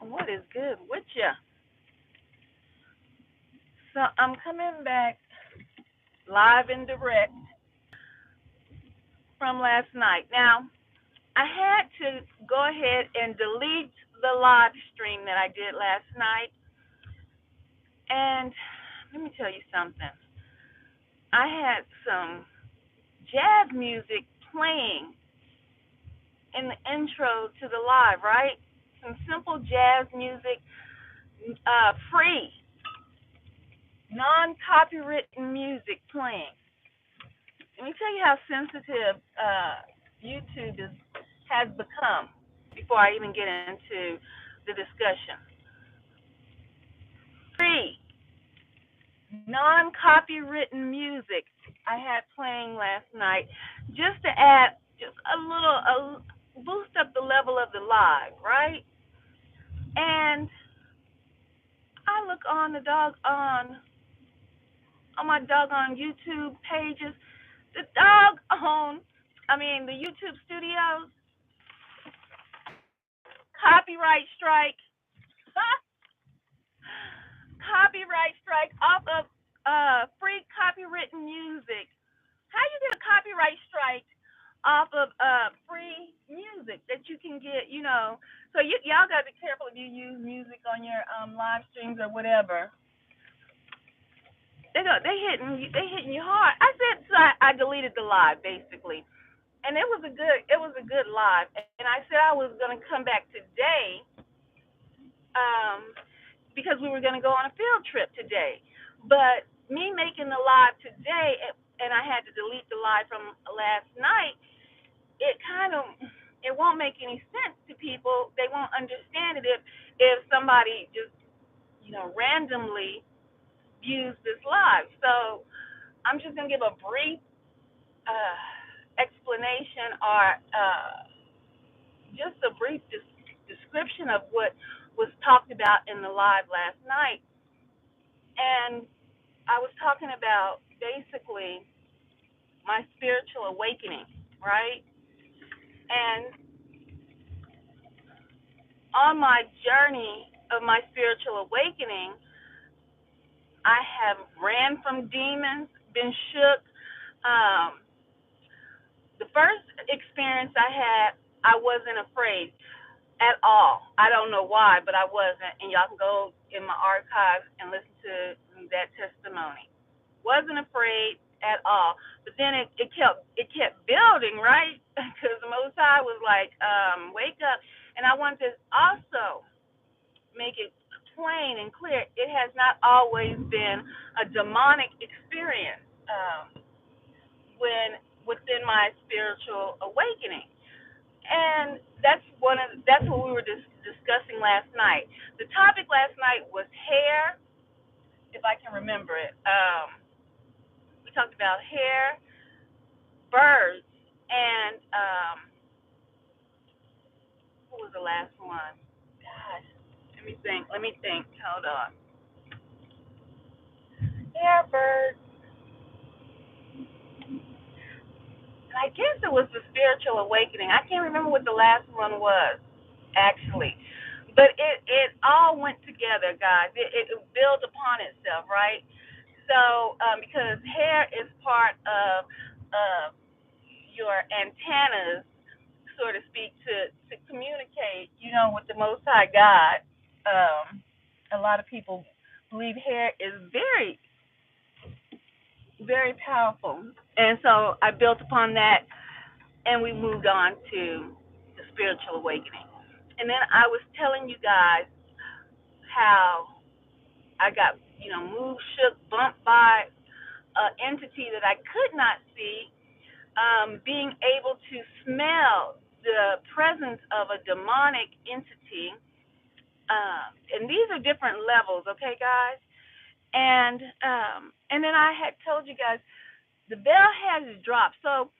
What is good with ya? So I'm coming back live and direct from last night. Now, I had to go ahead and delete the live stream that I did last night. And let me tell you something. I had some jazz music playing in the intro to the live, right? Some simple jazz music, free, non-copywritten music playing. Let me tell you how sensitive YouTube has become before I even get into the discussion. Free, non copywritten music I had playing last night just to add just boost up the level of the live, right? And I look on the dog on my doggone YouTube pages, the the YouTube studios, copyright strike, copyright strike off of free copywritten music. How you get a copyright strike off of free music that you can get? So y'all got to be careful if you use music on your live streams or whatever. They hitting you hard. I said so. I deleted the live basically, and it was a good live. And I said I was gonna come back today, um, because we were gonna go on a field trip today. But me making the live today, and I had to delete the live from last night. It kind of it won't make any sense to people. They won't understand it if somebody just randomly views this live. So I'm just gonna give a brief uh, explanation or just a brief description of what was talked about in the live last night. And I was talking about basically my spiritual awakening, right? And on my journey of my spiritual awakening, I have ran from demons, been shook. Um, the first experience I had, I wasn't afraid at all. I don't know why, but I wasn't. And y'all can go in my archives and listen to that testimony. Wasn't afraid at all. But then it kept building, right? Because the Most High was like, wake up. And I wanted to also make it plain and clear. It has not always been a demonic experience when within my spiritual awakening. And that's what we were discussing last night. The topic last night was hair, if I can remember it. We talked about hair, birds, and what was the last one? Gosh, let me think. Let me think. Hold on. Hair, birds, and I guess it was the spiritual awakening. I can't remember what the last one was actually. But it all went together, guys. It built upon itself, right? So because hair is part of your antennas, so to speak, to communicate, with the Most High God. A lot of people believe hair is very, very powerful, and so I built upon that, and we moved on to the spiritual awakening. And then I was telling you guys how I got, moved, shook, bumped by an entity that I could not see, being able to smell the presence of a demonic entity. And these are different levels, okay, guys? And then I had told you guys the bell has dropped. So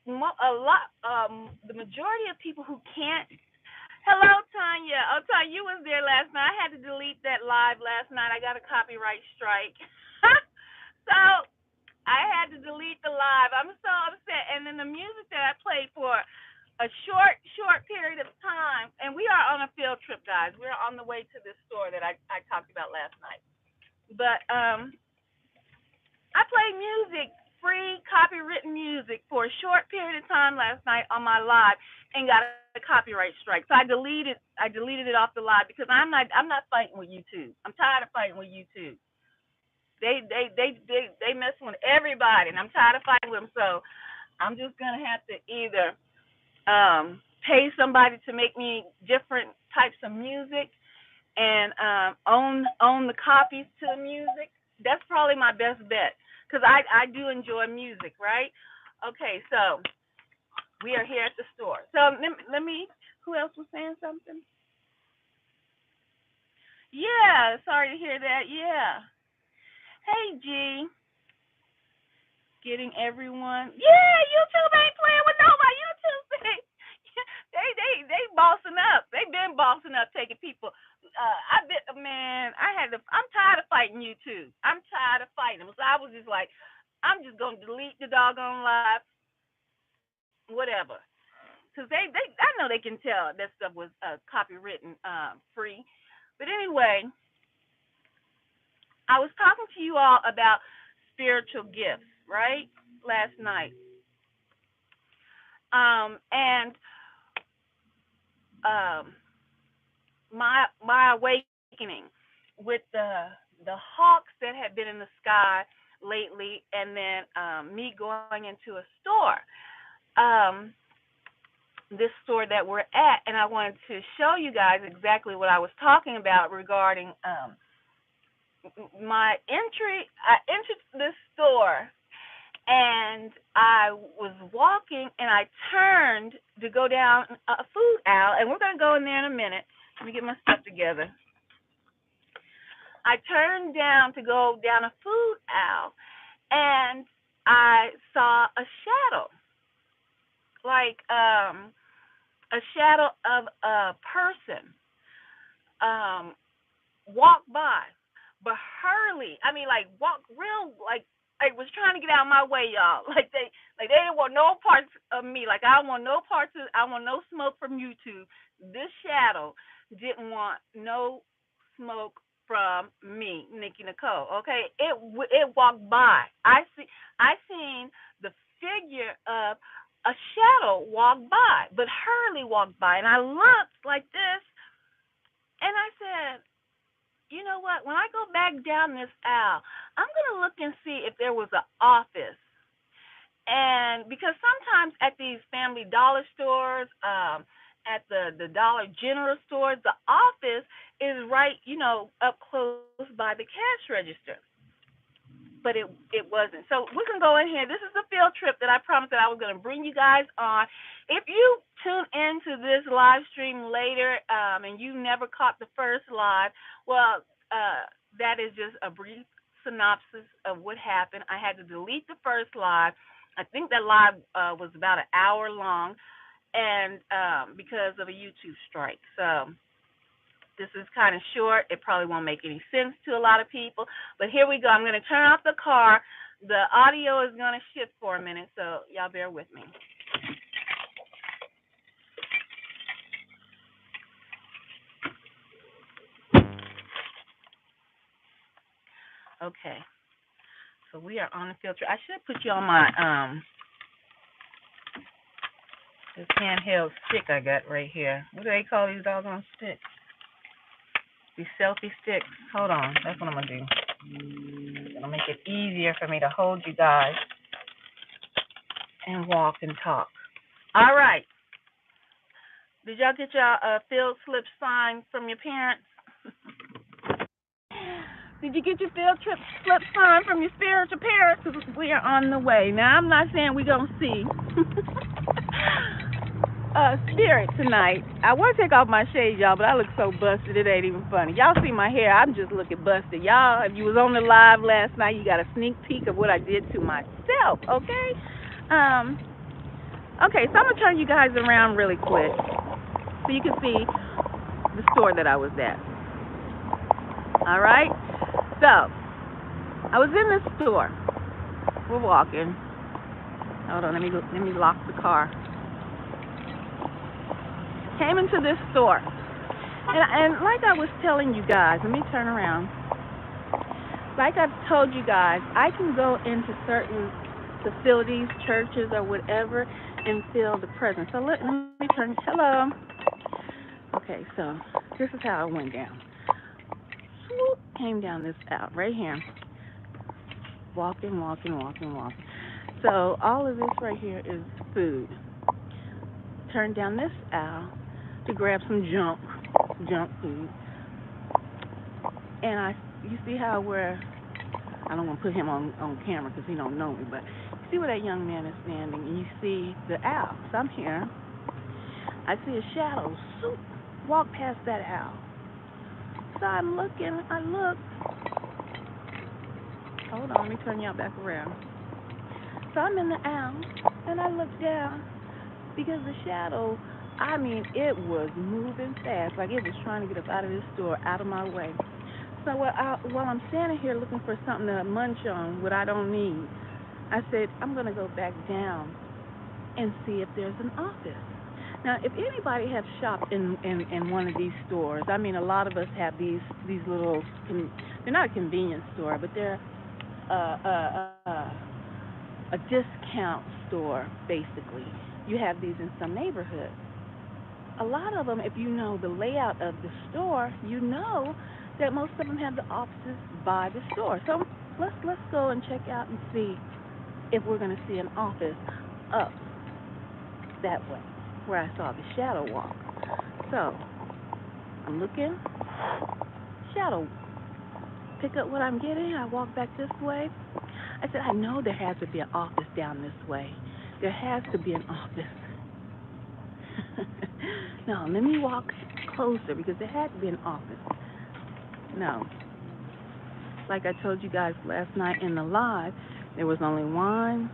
the majority of people who can't. Hello, Tanya. Oh, Tanya, you was there last night. I had to delete that live last night. I got a copyright strike. So I had to delete the live. I'm so upset. And then the music that I played for a short period of time, and we are on a field trip, guys. guys. We're on the way to this store that I talked about last night. But I played music, free copywritten music, for a short period of time last night on my live, and got a copyright strike. So I deleted it off the live because I'm not fighting with YouTube. I'm tired of fighting with YouTube. They mess with everybody, and I'm tired of fighting with them. So I'm just gonna have to either pay somebody to make me different types of music and own the copies to the music. That's probably my best bet because I do enjoy music, right? Okay, so we are here at the store. So let me. Who else was saying something? Yeah, sorry to hear that. Yeah. Hey, G. Getting everyone. Yeah, YouTube ain't playing with nobody. YouTube, they bossing up. They been bossing up, taking people. I bet, man. I'm tired of fighting YouTube. I'm tired of fighting them. So I was just like, I'm just gonna delete the doggone live, whatever. Cause I know they can tell that stuff was copywritten, free. But anyway, I was talking to you all about spiritual gifts, right? Last night. And my awakening with the hawks that had been in the sky lately, and then me going into a store, this store that we're at, and I wanted to show you guys exactly what I was talking about regarding my entry. I entered this store, and I was walking, and I turned to go down a food aisle, and we're going to go in there in a minute. Let me get my stuff together. I turned down to go down a food aisle, and I saw a shadow, like a shadow of a person walk by, but hurriedly. I mean, like walk real, like I was trying to get out of my way, y'all. Like they didn't want no parts of me. Like I don't want no parts of. I want no smoke from YouTube. This shadow didn't want no smoke from me, Nikki Nicole. Okay, it walked by. I seen the figure of a shadow walk by, but hurriedly walked by, and I looked like this, and I said, you know what? When I go back down this aisle, I'm gonna look and see if there was an office. And because sometimes at these Family Dollar stores, at the Dollar General stores, the office is right, up close by the cash register. But it wasn't. So we can go in here. This is the field trip that I promised that I was going to bring you guys on. If you tune into this live stream later and you never caught the first live, well, that is just a brief synopsis of what happened. I had to delete the first live. I think that live was about an hour long, and because of a YouTube strike. So this is kind of short. It probably won't make any sense to a lot of people. But here we go. I'm going to turn off the car. The audio is going to shift for a minute, so y'all bear with me. Okay. So we are on the field trip. I should put you on my this handheld stick I got right here. What do they call these doggone sticks? These selfie sticks. Hold on. That's what I'm going to do. It's going to make it easier for me to hold you guys and walk and talk. All right. Did y'all get y'all field slip sign from your parents? Did you get your field trip slip sign from your spiritual parents? Because we are on the way. Now, I'm not saying we're going to see spirit tonight. I want to take off my shades, y'all, but I look so busted, it ain't even funny. Y'all see my hair, I'm just looking busted. Y'all, if you was on the live last night, you got a sneak peek of what I did to myself, okay? Okay, so I'm going to turn you guys around really quick so you can see the store that I was at. All right? So, I was in this store. We're walking. Hold on, let me lock the car. Came into this store, And like I was telling you guys, let me turn around. Like I've told you guys, I can go into certain facilities, churches, or whatever, and feel the presence. So let me turn. Hello. Okay, so this is how it went down. Swoop, came down this aisle right here. Walking, walking, walking, walking. So all of this right here is food. Turned down this aisle to grab some junk food. And you see how where I don't want to put him on camera because he don't know me, but you see where that young man is standing, and you see the owl. So I'm here. I see a shadow swoop, walk past that owl. So I'm looking. I look. Hold on, let me turn y'all back around. So I'm in the owl, and I look down because the shadow. I mean, it was moving fast, like it was trying to get up out of this store, out of my way. So while I'm standing here looking for something to munch on, what I don't need, I said, I'm going to go back down and see if there's an office. Now, if anybody has shopped in one of these stores, I mean, a lot of us have these little, they're not a convenience store, but they're a discount store, basically. You have these in some neighborhoods. A lot of them, if you know the layout of the store, you know that most of them have the offices by the store. So let's go and check out and see if we're going to see an office up that way, where I saw the shadow walk. So I'm looking, shadow, pick up what I'm getting. I walk back this way. I said, I know there has to be an office down this way. There has to be an office. No, let me walk closer because there had to be an office. No. Like I told you guys last night in the live, there was only one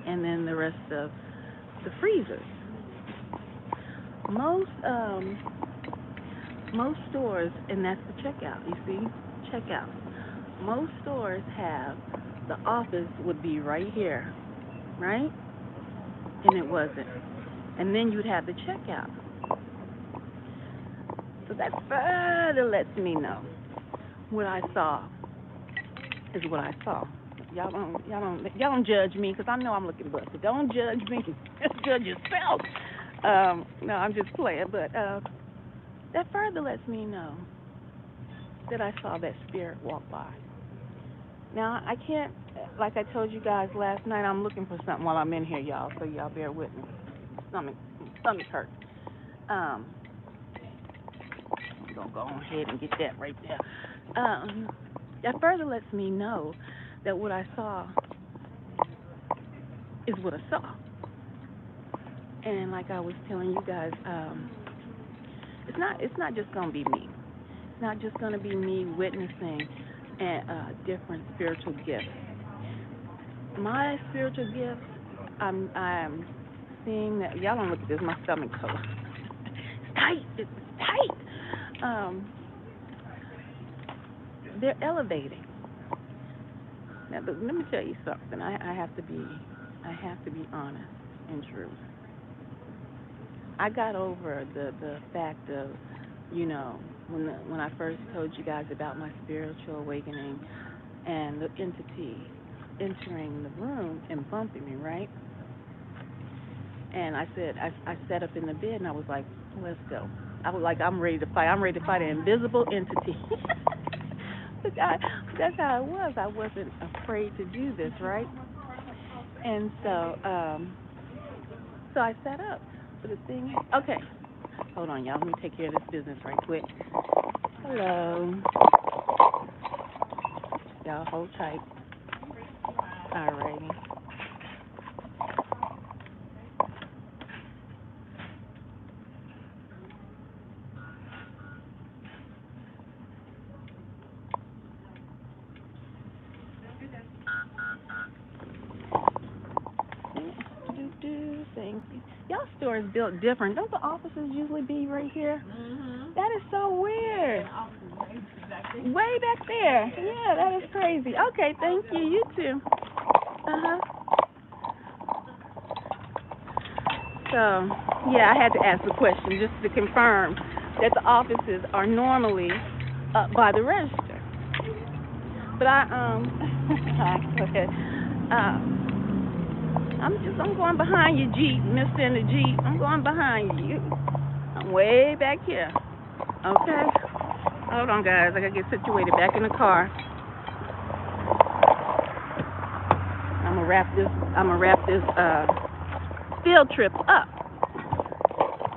and then the rest of the freezers. Most most stores, and that's the checkout, you see? Checkout. Most stores have the office would be right here, right? And it wasn't. And then you'd have the checkout. So that further lets me know what I saw is what I saw. Y'all don't judge me because I know I'm looking good. So don't judge me. Judge yourself. No, I'm just playing. But that further lets me know that I saw that spirit walk by. Now I can't, like I told you guys last night, I'm looking for something while I'm in here, y'all. So y'all bear with me. Stomach, stomach hurts. Um, I'm gonna go ahead and get that right there. That further lets me know that what I saw is what I saw. And like I was telling you guys, it's not just gonna be me. It's not just gonna be me witnessing different spiritual gifts. My spiritual gifts, I'm seeing that y'all don't look at this. My stomach coat. It's tight. It's tight. They're elevating. Now, but let me tell you something. I have to be honest and true. I got over the fact of, you know, when I first told you guys about my spiritual awakening and the entity entering the room and bumping me, right? And I said, I sat up in the bed and I was like, let's go. I was like, I'm ready to fight. I'm ready to fight an invisible entity. That's how it was. I wasn't afraid to do this, right? And so I sat up. But the thing, okay, hold on, y'all. Let me take care of this business right quick. Hello, y'all. Hold tight. Alrighty. Thank you. Y'all store is built different. Don't the offices usually be right here? That is so weird. Way back there. Yeah, that is crazy. Okay, thank you. You too. Uh-huh. So, yeah, I had to ask the question just to confirm. that the offices are normally up by the register. But go ahead. I'm going behind you, Jeep, Mister in the Jeep. I'm going behind you. I'm way back here. Okay. Hold on, guys. I gotta get situated back in the car. I'm gonna wrap this field trip up.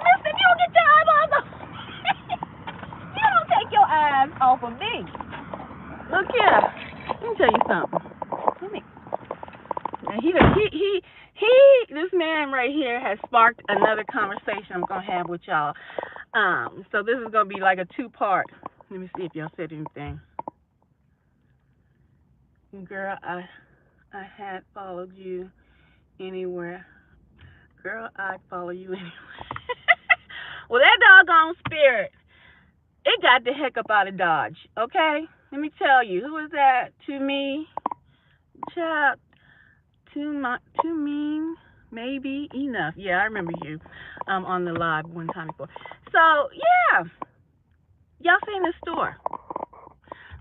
Listen, you don't get your eyeballs off. You don't take your eyes off of me. Look here. Let me tell you something. Let me. Now this man right here has sparked another conversation I'm gonna have with y'all. So this is gonna be like a two-part. Let me see if y'all said anything. Girl, I had followed you anywhere. Girl, I'd follow you anywhere. Well, that doggone spirit, it got the heck up out of Dodge, okay? Let me tell you, who is that? To me, child, too mean, maybe enough. Yeah, I remember you on the live one time before. So, yeah, y'all seen the store.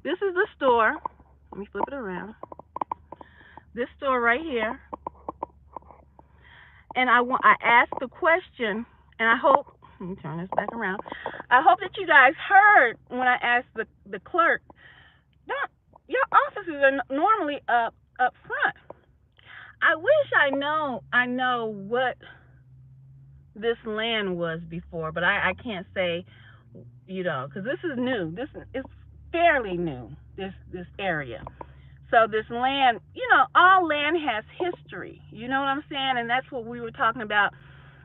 This is the store. Let me flip it around. This store right here. And I asked the question, and I hope, let me turn this back around. I hope that you guys heard when I asked the clerk, your offices are normally up front. I wish I know what this land was before, but I can't say, because this is new. This is fairly new, this area. So this land, all land has history. You know what I'm saying? And that's what we were talking about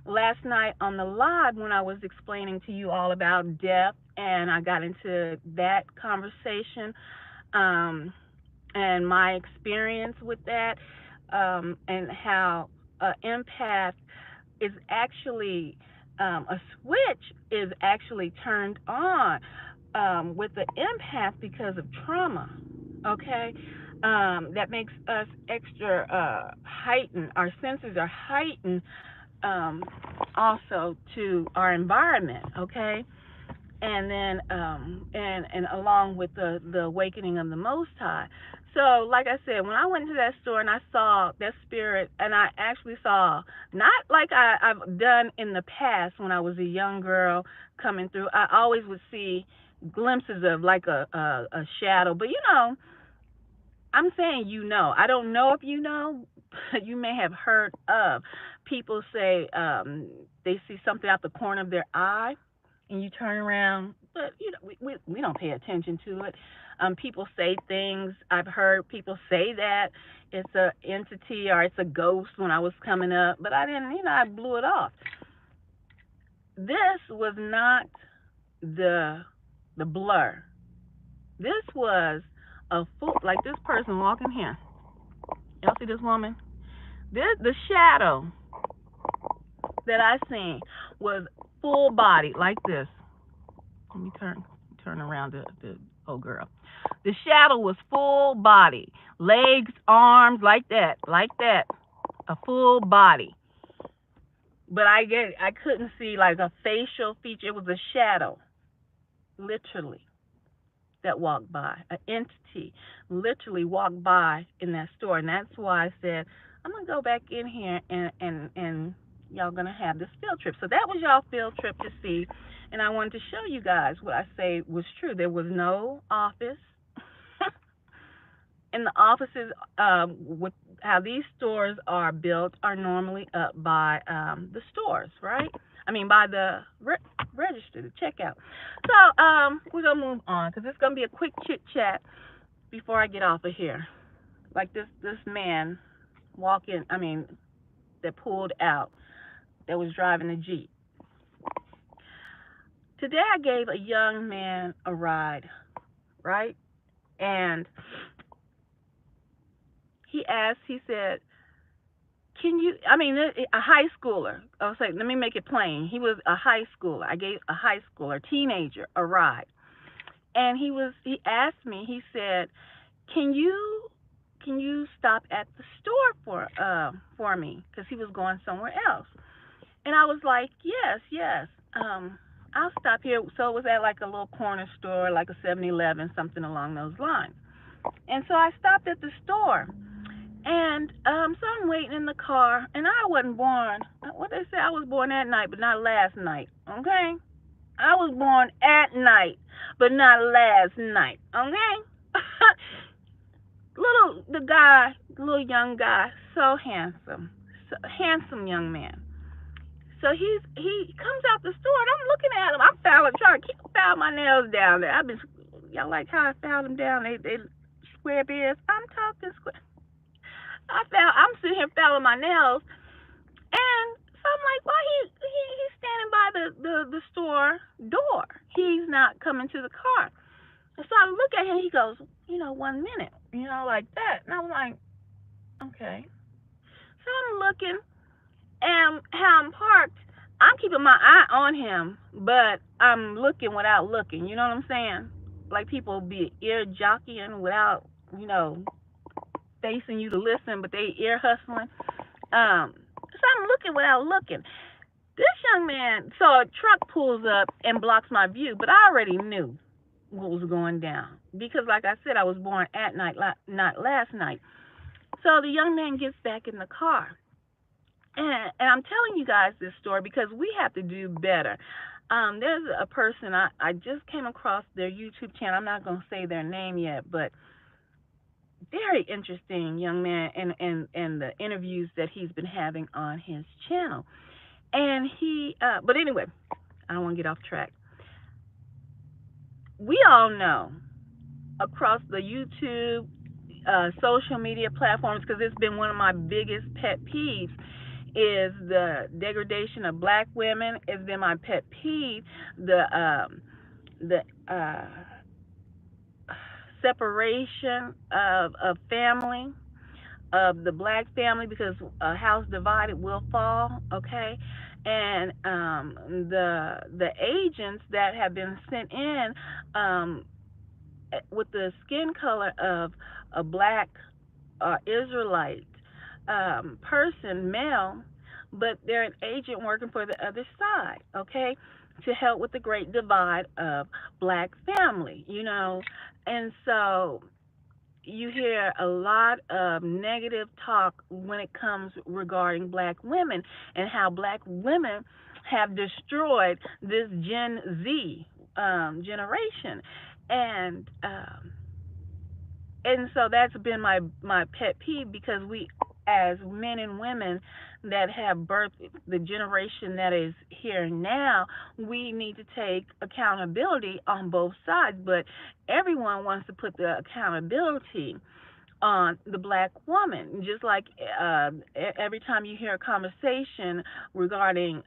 last night on the live when I was explaining to you all about death, and I got into that conversation and my experience with that, and how an empath is actually a switch is actually turned on with the empath because of trauma. Okay, that makes us extra heightened. Our senses are heightened also to our environment. Okay, and then and along with the awakening of the Most High. So, like I said, when I went to that store and I saw that spirit, and I actually saw, not like I've done in the past when I was a young girl coming through, I always would see glimpses of like a shadow. But I'm saying I don't know if but you may have heard of people say they see something out the corner of their eye, and you turn around, but we don't pay attention to it. People say things. I've heard people say that it's an entity or it's a ghost when I was coming up, but I didn't. I blew it off. This was not the blur. This was a full, like this person walking here. Y'all see this woman? The shadow that I seen was full body like this. Let me turn around the old girl. The shadow was full body, legs, arms, like that, a full body. But I couldn't see like a facial feature. It was a shadow, literally, that walked by. An entity literally walked by in that store, and that's why I said I'm gonna go back in here and y'all gonna have this field trip. So that was y'all field trip to see, and I wanted to show you guys what I say was true. There was no office. And the offices, with how these stores are built, are normally up by the stores, right? I mean, by the register, the checkout. So we're going to move on because it's going to be a quick chit-chat before I get off of here. Like this man that pulled out, that was driving a Jeep. Today I gave a young man a ride, right? And he said, a high schooler. I was like, let me make it plain. He was a high schooler. I gave a high schooler, teenager, a ride. And he asked me, he said, can you stop at the store for me? Because he was going somewhere else. And I was like, yes. I'll stop here. So it was at like a little corner store, like a 7-Eleven, something along those lines. And so I stopped at the store. And so I'm waiting in the car, and I wasn't born. What they say, I was born at night, but not last night. Okay, I was born at night, but not last night. Okay, little young guy, so handsome, so handsome young man. So he comes out the store, and I'm looking at him. I'm trying to keep file my nails down there. Y'all like how I filed them down? They square beards. I'm talking square. I'm sitting here filing my nails, and so I'm like, why he's standing by the store door? He's not coming to the car. And so I look at him. He goes, 1 minute, like that. And I'm like, okay. So I'm looking, and how I'm parked, I'm keeping my eye on him, but I'm looking without looking. You know what I'm saying? Like people be ear jockeying without, you know, facing you to listen, but they ear hustling. So I'm looking without looking. This young man, so a truck pulls up and blocks my view, but I already knew what was going down because, like I said, I was born at night, not last night. So the young man gets back in the car, and I'm telling you guys this story because we have to do better. There's a person I just came across their YouTube channel. I'm not going to say their name yet, but very interesting young man, and the interviews that he's been having on his channel. And but anyway, I don't want to get off track. We all know across the YouTube, social media platforms, because it's been one of my biggest pet peeves, is the degradation of black women. It's been my pet peeve. The separation of family, of the black family, because a house divided will fall. Okay, and the agents that have been sent in, um, with the skin color of a black Israelite person, male, but they're an agent working for the other side. Okay, to help with the great divide of black family. And so you hear a lot of negative talk when it comes regarding black women and how black women have destroyed this Gen Z generation, and so that's been my pet peeve, because we, as men and women that have birthed the generation that is here now, we need to take accountability on both sides, but everyone wants to put the accountability on the black woman. Just like every time you hear a conversation regarding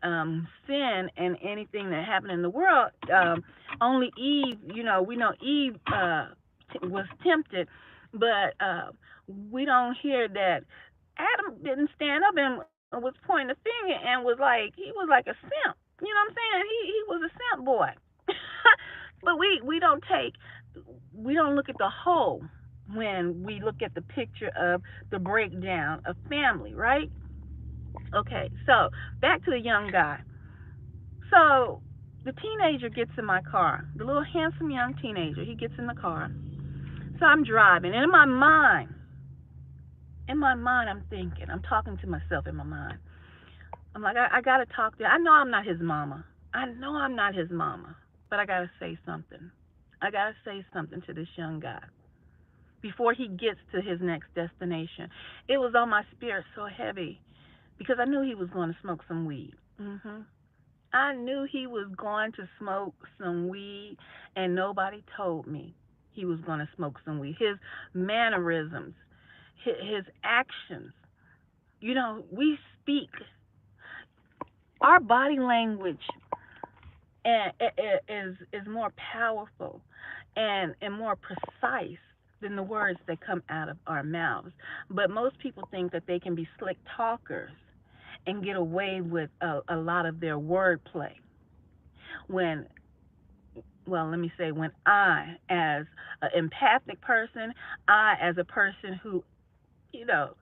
sin and anything that happened in the world, only Eve, we know Eve was tempted, but we don't hear that Adam didn't stand up and was pointing the finger and he was like a simp. You know what I'm saying? He was a simp boy. But we don't look at the whole when we look at the picture of the breakdown of family, right? Okay, so back to the young guy. So the teenager gets in my car, the little handsome young teenager. He gets in the car. So I'm driving, and in my mind, I'm thinking, I'm talking to myself in my mind. I'm like, I gotta talk to. I know I'm not his mama. I know I'm not his mama, but I gotta say something. I gotta say something to this young guy before he gets to his next destination. It was on my spirit so heavy because I knew he was going to smoke some weed. I knew he was going to smoke some weed, and nobody told me he was going to smoke some weed. His mannerisms, his actions, we speak. Our body language is more powerful and more precise than the words that come out of our mouths. But most people think that they can be slick talkers and get away with a lot of their wordplay. When, well, let me say, when I, as an empathic person, I, as a person who, you know,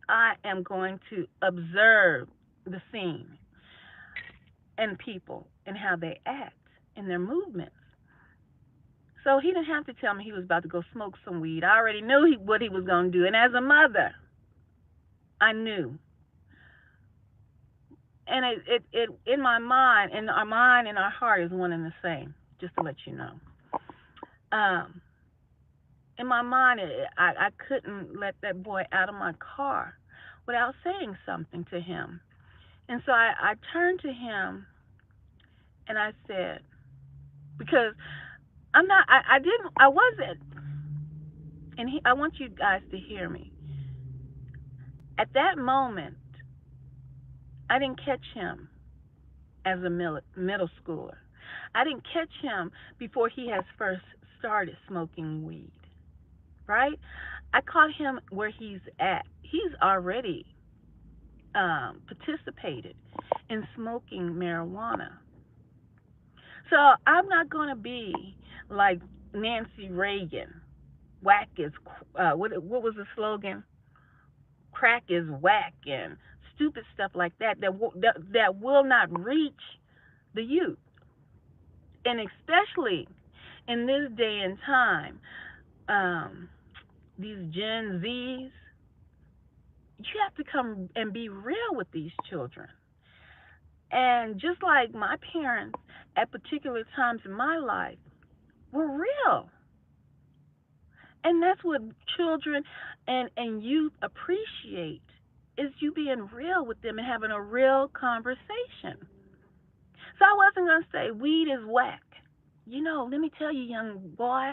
I am going to observe the scene and people and how they act and their movements. So he didn't have to tell me he was about to go smoke some weed. I already knew what he was going to do. And as a mother, I knew. And it in my mind, in our mind and our heart is one and the same, just to let you know. Um, in my mind, I couldn't let that boy out of my car without saying something to him. And so I turned to him and I said, because I'm not, I didn't, I wasn't, and I want you guys to hear me. At that moment, I didn't catch him as a middle schooler. I didn't catch him before he has first started smoking weed, right? I caught him where he's at. He's already participated in smoking marijuana. So I'm not going to be like Nancy Reagan. Whack is, what was the slogan? Crack is whack and stupid stuff like that that will not reach the youth. And especially in this day and time, um, these Gen Zs, you have to come and be real with these children. And just like my parents at particular times in my life were real. And that's what children and youth appreciate is you being real with them and having a real conversation. So I wasn't gonna say weed is whack. Let me tell you, young boy,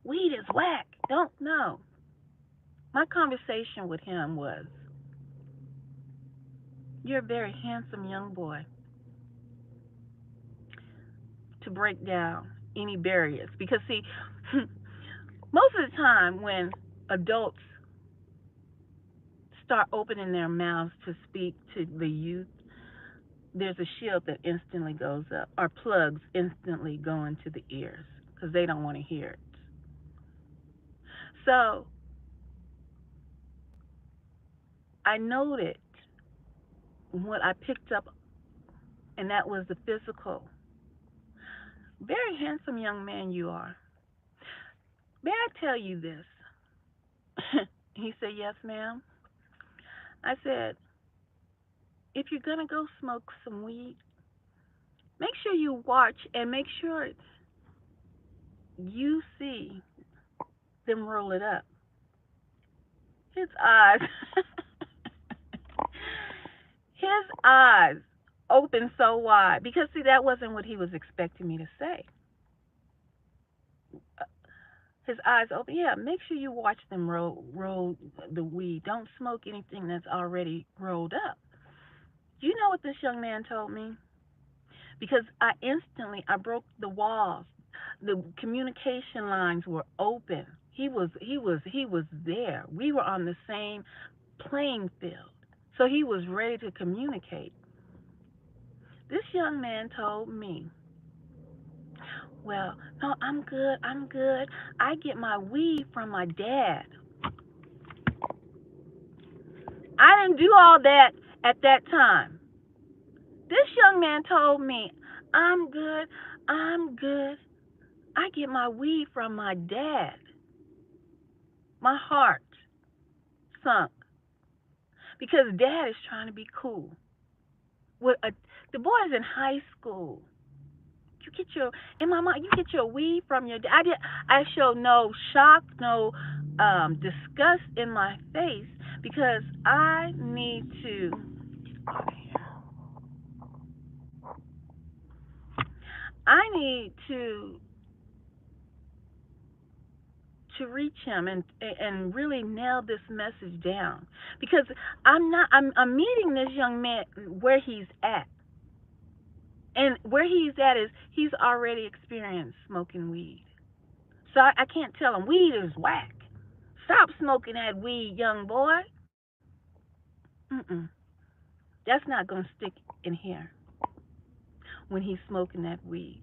weed is whack. Don't know. My conversation with him was, you're a very handsome young boy to break down any barriers. Because see, most of the time when adults start opening their mouths to speak to the youth, there's a shield that instantly goes up, or plugs instantly go into the ears because they don't want to hear it. So I noted what I picked up, and that was the physical. Very handsome young man you are. May I tell you this? He said, yes, ma'am. I said, if you're going to go smoke some weed, make sure you watch and make sure you see them roll it up. His eyes, his eyes opened so wide because, see, that wasn't what he was expecting me to say. His eyes open. Yeah, make sure you watch them roll the weed. Don't smoke anything that's already rolled up. You know what this young man told me? Because I broke the walls. The communication lines were open. He was there. We were on the same playing field. So he was ready to communicate. This young man told me, well, no, I'm good. I'm good. I get my weed from my dad. I didn't do all that at that time. This young man told me, I'm good. I'm good. I get my weed from my dad. My heart sunk because dad is trying to be cool. The boys in high school, you get your in my mind, you get your weed from your dad. I show no shock, no disgust in my face because I need to. I need to reach him and really nail this message down because I'm meeting this young man where he's at. And where he's at is he's already experienced smoking weed. So I can't tell him weed is whack. Stop smoking that weed, young boy. Mm-mm. That's not going to stick in here when he's smoking that weed.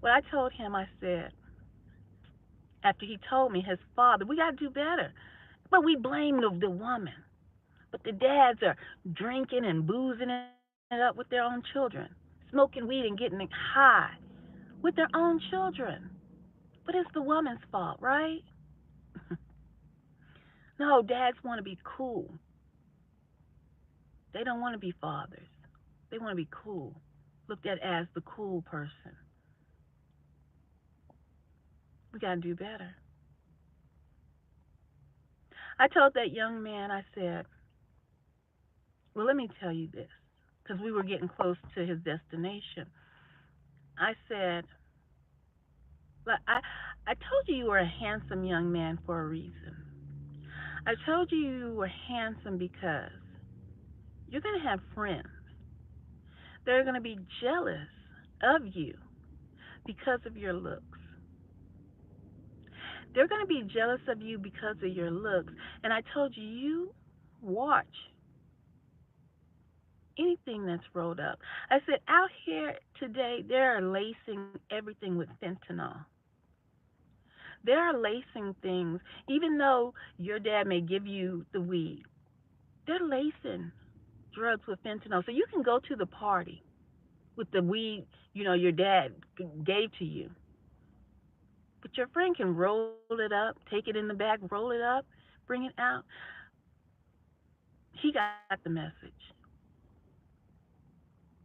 What I told him, I said, after he told me his father, we got to do better. But we blame the woman. But the dads are drinking and boozing and it up with their own children, smoking weed and getting high with their own children. But it's the woman's fault, right? No, dads want to be cool. They don't want to be fathers. They want to be cool, looked at as the cool person. We got to do better. I told that young man, I said, well, let me tell you this, because we were getting close to his destination. I said, "Look, I told you were a handsome young man for a reason. I told you were handsome because you're going to have friends. They're going to be jealous of you because of your looks. They're going to be jealous of you because of your looks. And I told you, you watch anything that's rolled up. I said, out here today, they are lacing everything with fentanyl. They are lacing things, even though your dad may give you the weed, they're lacing drugs with fentanyl. So you can go to the party with the weed, your dad gave to you, but your friend can roll it up, take it in the bag, roll it up, bring it out. He got the message.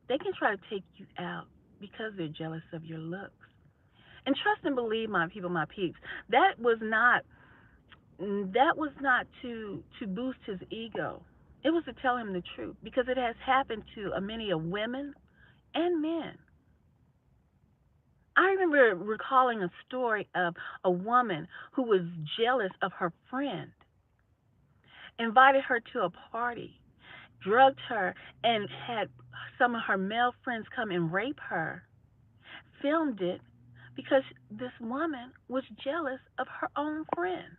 They can try to take you out because they're jealous of your looks. And trust and believe, my people, my peeps, that was not to boost his ego. It was to tell him the truth because it has happened to a many of women and men. I remember recalling a story of a woman who was jealous of her friend, invited her to a party, drugged her, and had some of her male friends come and rape her, filmed it because this woman was jealous of her own friend.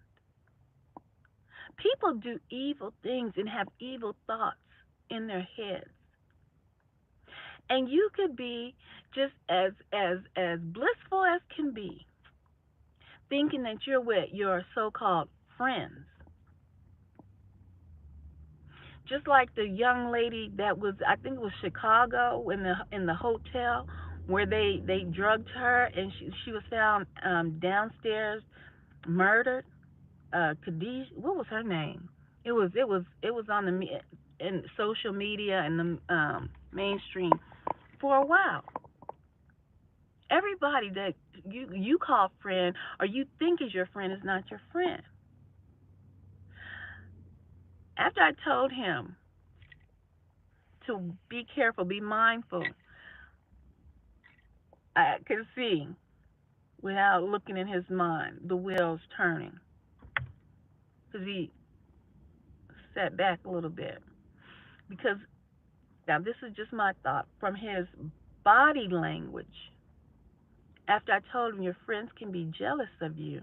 People do evil things and have evil thoughts in their heads. And you could be just as blissful as can be, thinking that you're with your so-called friends. Just like the young lady that was, I think it was Chicago, in the hotel where they drugged her and she was found downstairs murdered. Khadijah, what was her name? It was on in social media and the mainstream for a while. Everybody that you call friend or you think is your friend is not your friend. After I told him to be careful, be mindful, I could see without looking in his mind the wheels turning because he sat back a little bit. Because now this is just my thought from his body language. After I told him your friends can be jealous of you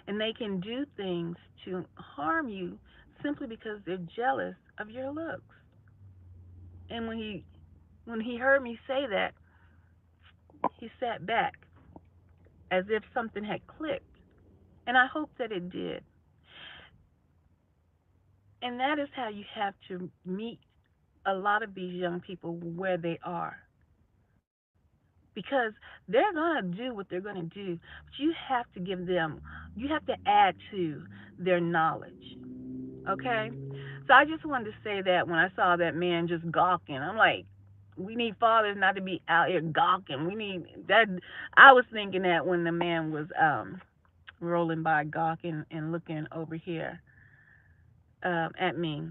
and they can do things to harm you simply because they're jealous of your looks. And when he heard me say that, he sat back as if something had clicked. And I hope that it did. And that is how you have to meet a lot of these young people where they are. Because they're going to do what they're going to do, but you have to give them, you have to add to their knowledge. Okay? So I just wanted to say that when I saw that man just gawking, I'm like, we need fathers not to be out here gawking. We need that. I was thinking that when the man was rolling by gawking and looking over here at me.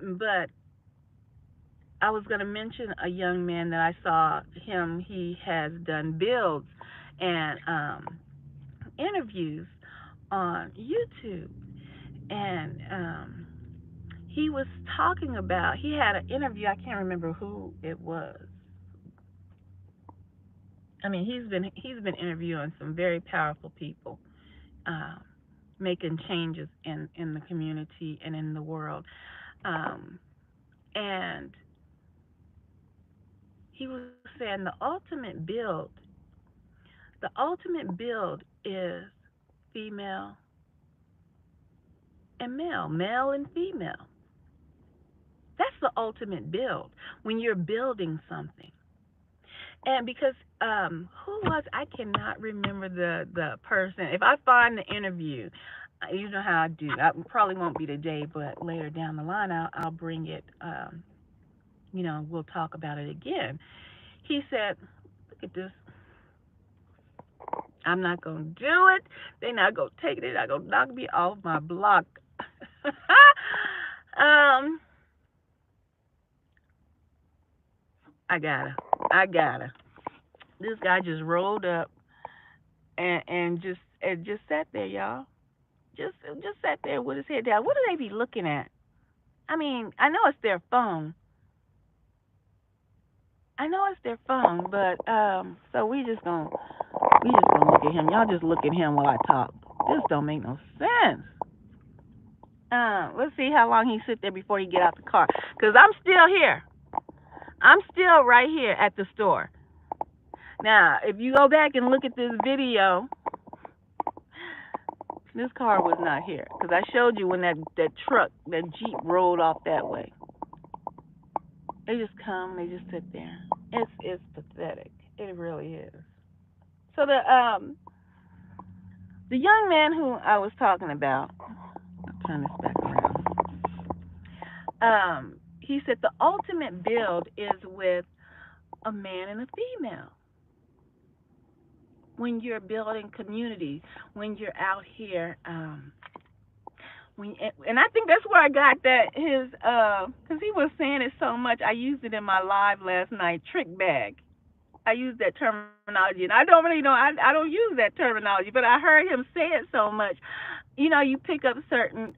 But I was going to mention a young man that I saw him. He has done builds and interviews on YouTube. And he was talking about, he had an interview, I can't remember who it was. I mean, he's been interviewing some very powerful people, uh, making changes in the community and in the world. Um, and he was saying the ultimate build is female and male, male and female. the ultimate build when you're building something. And because who was, I cannot remember the person. If I find the interview, you know how I do. I probably won't be today, but later down the line, I'll bring it. We'll talk about it again. He said, "Look at this. I'm not gonna do it. They're not gonna take it. They're not gonna knock me off my block." um, I gotta, I gotta. This guy just rolled up and just sat there, y'all. Just sat there with his head down. What do they be looking at? I mean, I know it's their phone. I know it's their phone, but so we just gonna look at him. Y'all just look at him while I talk. This don't make no sense. Let's see how long he sit there before he get out the car. Cause I'm still here. I'm still right here at the store. Now, if you go back and look at this video, this car was not here. Cause I showed you when that truck, that Jeep rolled off that way. They just come, they just sit there. It's pathetic. It really is. So the young man who I was talking about, I'll turn this back around. He said the ultimate build is with a man and a female. When you're building community, when you're out here, and I think that's where I got that his because he was saying it so much. I used it in my live last night. Trick bag. I use that terminology, and I don't really know. I don't use that terminology, but I heard him say it so much. You pick up certain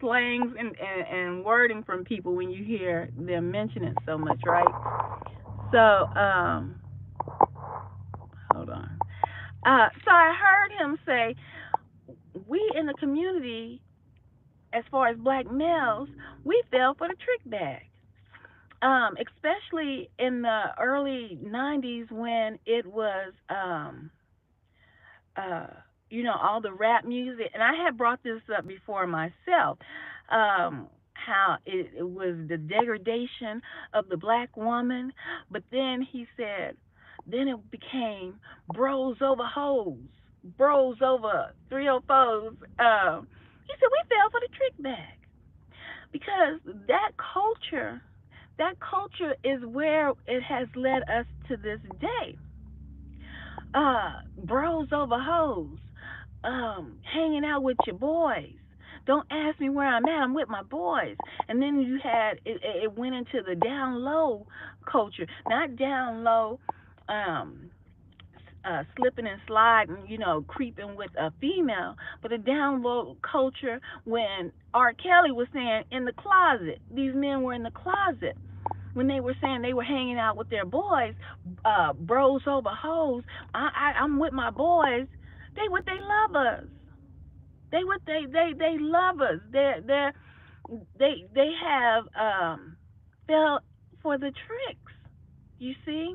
slangs and wording from people when you hear them mention it so much, right? So, hold on. So I heard him say, we in the community, as far as black males, we fell for the trick bag. Especially in the early '90s when it was uh, all the rap music, and I had brought this up before myself, how it was the degradation of the black woman, but then he said, then it became bros over hoes, bros over 304s. He said we fell for the trick bag because that culture is where it has led us to this day. Bros over hoes, hanging out with your boys. Don't ask me where I'm at. I'm with my boys. And then you had it went into the down low culture, not down low, um, slipping and sliding, creeping with a female, but a down low culture when R. Kelly was saying in the closet. These men were in the closet when they were saying they were hanging out with their boys, bros over hoes. I'm with my boys. They love us. They love us. They have fell for the tricks. You see,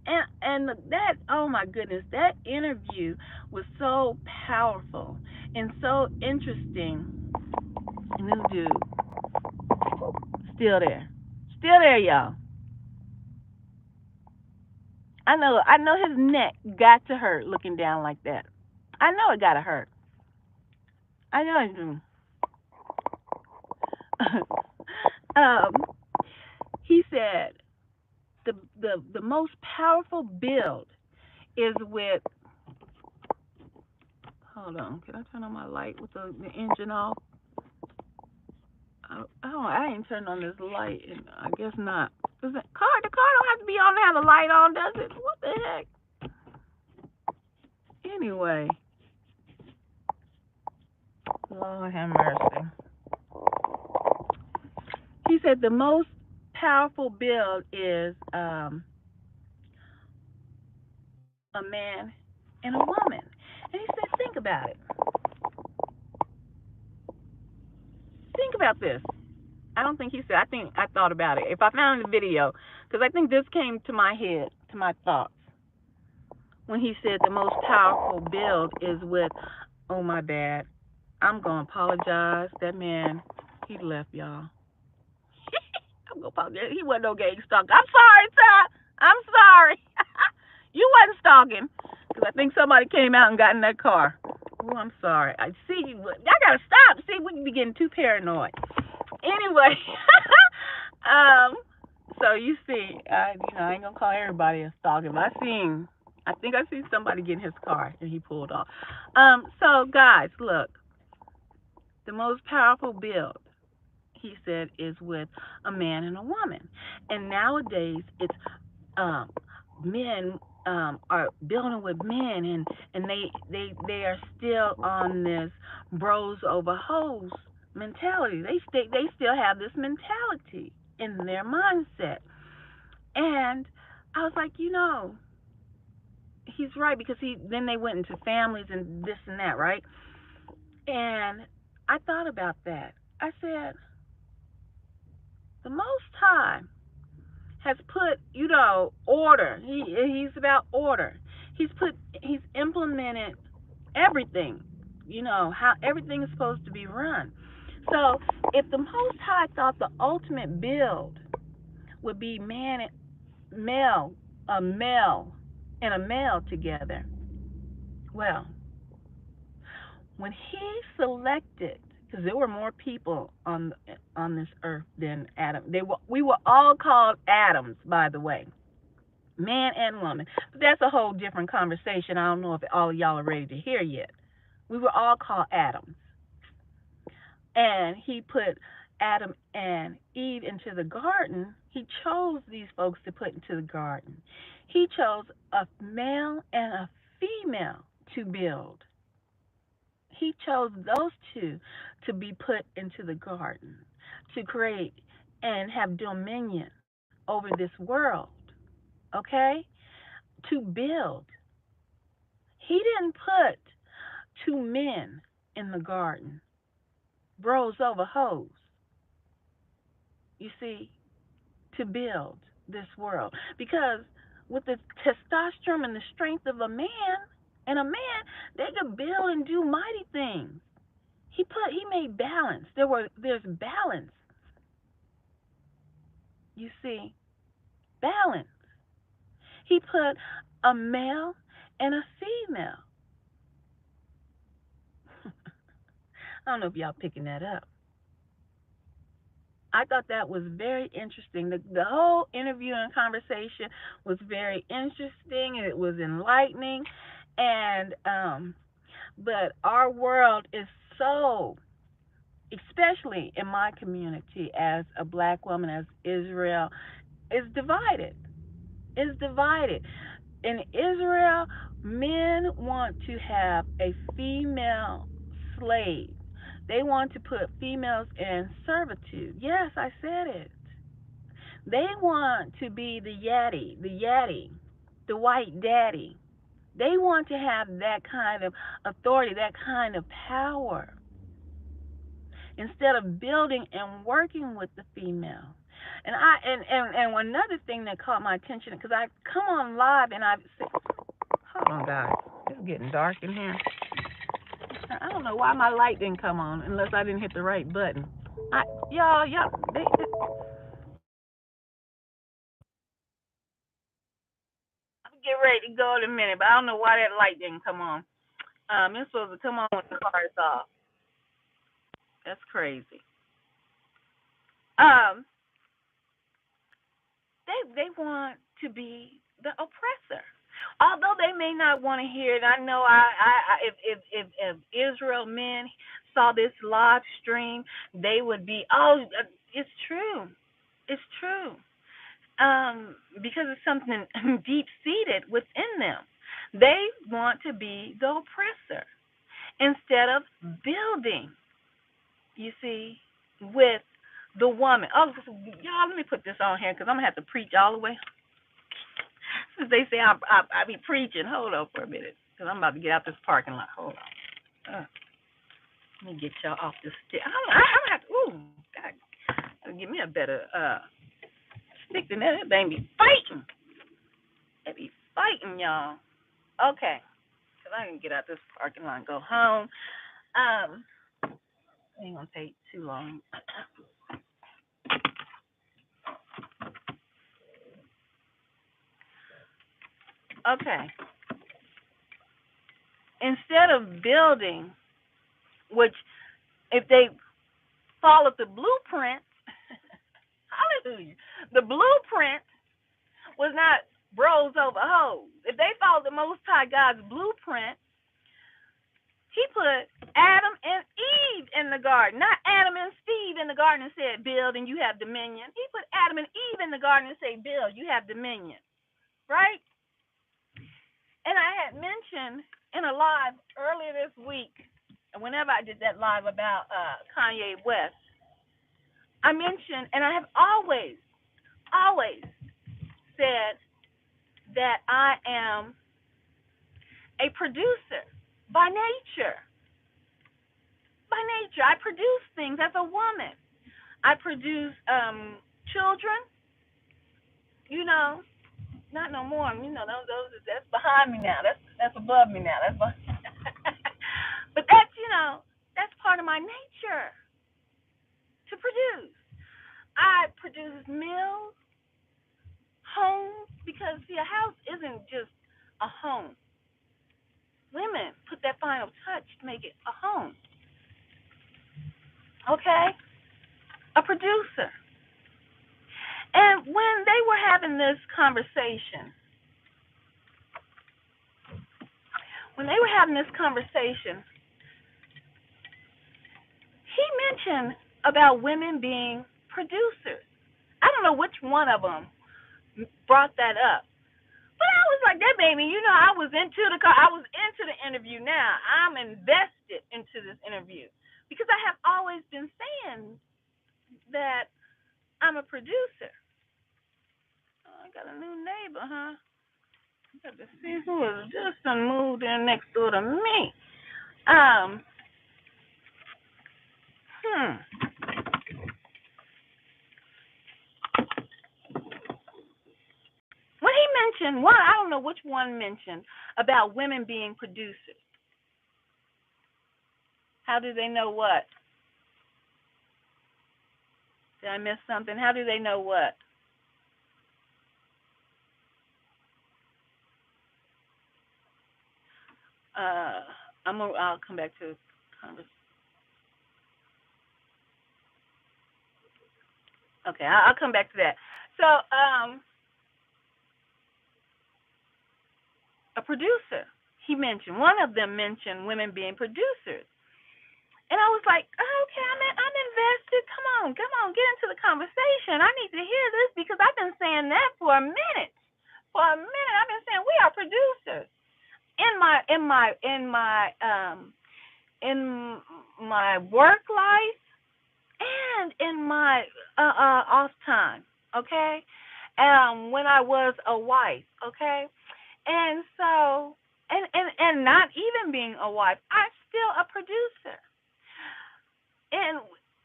and that, oh my goodness, that interview was so powerful and so interesting. And this dude still there, y'all. I know his neck got to hurt looking down like that. I know it got to hurt. I know it do. um, he said the most powerful build is with. Hold on, can I turn on my light with the engine off? I ain't turned on this light, and I guess not. Does the car don't have to be on to have the light on, does it? What the heck? Anyway, Lord have mercy. He said the most powerful build is a man and a woman. And he said, think about it. Think about this. I don't think he said, I think I thought about it. If I found the video, because I think this came to my head, to my thoughts, when he said the most powerful build is with, oh my bad, I'm going to apologize. That man, he left, y'all. I'm gonna pause there. He wasn't no gang stalker. I'm sorry, sir. I'm sorry. You wasn't stalking. Because I think somebody came out and got in that car. Oh, I'm sorry. I see you. I gotta stop. See, we can be getting too paranoid. Anyway, um, so you see, I ain't gonna call everybody a stalker, but I think I seen somebody get in his car and he pulled off. So guys, look, the most powerful build, he said, is with a man and a woman, and nowadays it's um, men are building with men, and they are still on this bros over hoes mentality. They still have this mentality in their mindset, and I was like, he's right, because he then they went into families and this and that, right? And I thought about that. I said, the Most High has put, order. He's about order. He's implemented everything, how everything is supposed to be run. So if the Most High thought the ultimate build would be male, a male and a male together, well, when he selected, because there were more people on this earth than Adam. We were all called Adams, by the way, man and woman. But that's a whole different conversation. I don't know if all of y'all are ready to hear yet. We were all called Adams. And he put Adam and Eve into the garden. He chose these folks to put into the garden. He chose a male and a female to build. He chose those two to be put into the garden, to create and have dominion over this world, okay? To build. He didn't put two men in the garden, bros over hoes, you see, to build this world. Because with the testosterone and the strength of a man, they could build and do mighty things. He made balance. There's balance. You see, balance. He put a male and a female. I don't know if y'all picking that up. I thought that was very interesting. The whole interview and conversation was very interesting. It was enlightening, and but our world is so, especially in my community as a black woman, as Israel, is divided. Is divided. In Israel, men want to have a female slave. They want to put females in servitude. Yes, I said it. They want to be the white daddy. They want to have that kind of authority, that kind of power, instead of building and working with the female. And another thing that caught my attention, because I come on live and I've said, hold on, guys, it's getting dark in here. I don't know why my light didn't come on unless I didn't hit the right button. Y'all, I'll get ready to go in a minute, but I don't know why that light didn't come on. It's supposed to come on when the car is off. That's crazy. Um, they want to be the oppressor, although they may not want to hear it. I know, if Israel men saw this live stream, they would be, oh, it's true, it's true, because it's something deep seated within them. They want to be the oppressor instead of building, you see, with the woman. Oh, y'all, let me put this on here because I'm gonna have to preach all the way. Since they say I be preaching, hold on for a minute because I'm about to get out this parking lot. Hold on. Let me get y'all off this stick. I have to. Ooh, God, give me a better stick than that. That thing be fighting. They be fighting, y'all. Okay, because I can get out this parking lot and go home. It ain't gonna take too long. Okay. Instead of building, which if they followed the blueprint, hallelujah, the blueprint was not bros over hoes. If they followed the Most High God's blueprint, He put Adam and Eve in the garden, not Adam and Steve in the garden and said, build and you have dominion. He put Adam and Eve in the garden and said, build, you have dominion, right? And I had mentioned in a live earlier this week, and whenever I did that live about Kanye West, I mentioned, and I have always said that I am a producer by nature. By nature, I produce things as a woman. I produce children, you know, not no more. You know, those that's behind me now. That's above me now. That's behind. But that's that's part of my nature to produce. I produce meals, homes, because see, a house isn't just a home. Women put that final touch to make it a home. Okay? A producer. And when they were having this conversation, he mentioned about women being producers. I don't know which one of them brought that up. But I was like, that made me, I was into the interview now. I'm invested into this interview because I have always been saying that I'm a producer. Oh, I got a new neighbor, huh? I got to see who is just moved in next door to me. Um, hmm. When he mentioned one, I don't know which one mentioned about women being producers. How do they know what? Did I miss something? How do they know what? Uh, I'll come back to conversation. Okay, I'll come back to that. So, a producer. He mentioned one of them mentioned women being producers, and I was like, oh, okay, I'm invested. Come on, get into the conversation. I need to hear this because I've been saying that for a minute. For a minute, I've been saying we are producers in my work life and in my off time. Okay, when I was a wife. Okay, and so and not even being a wife, I'm still a producer. And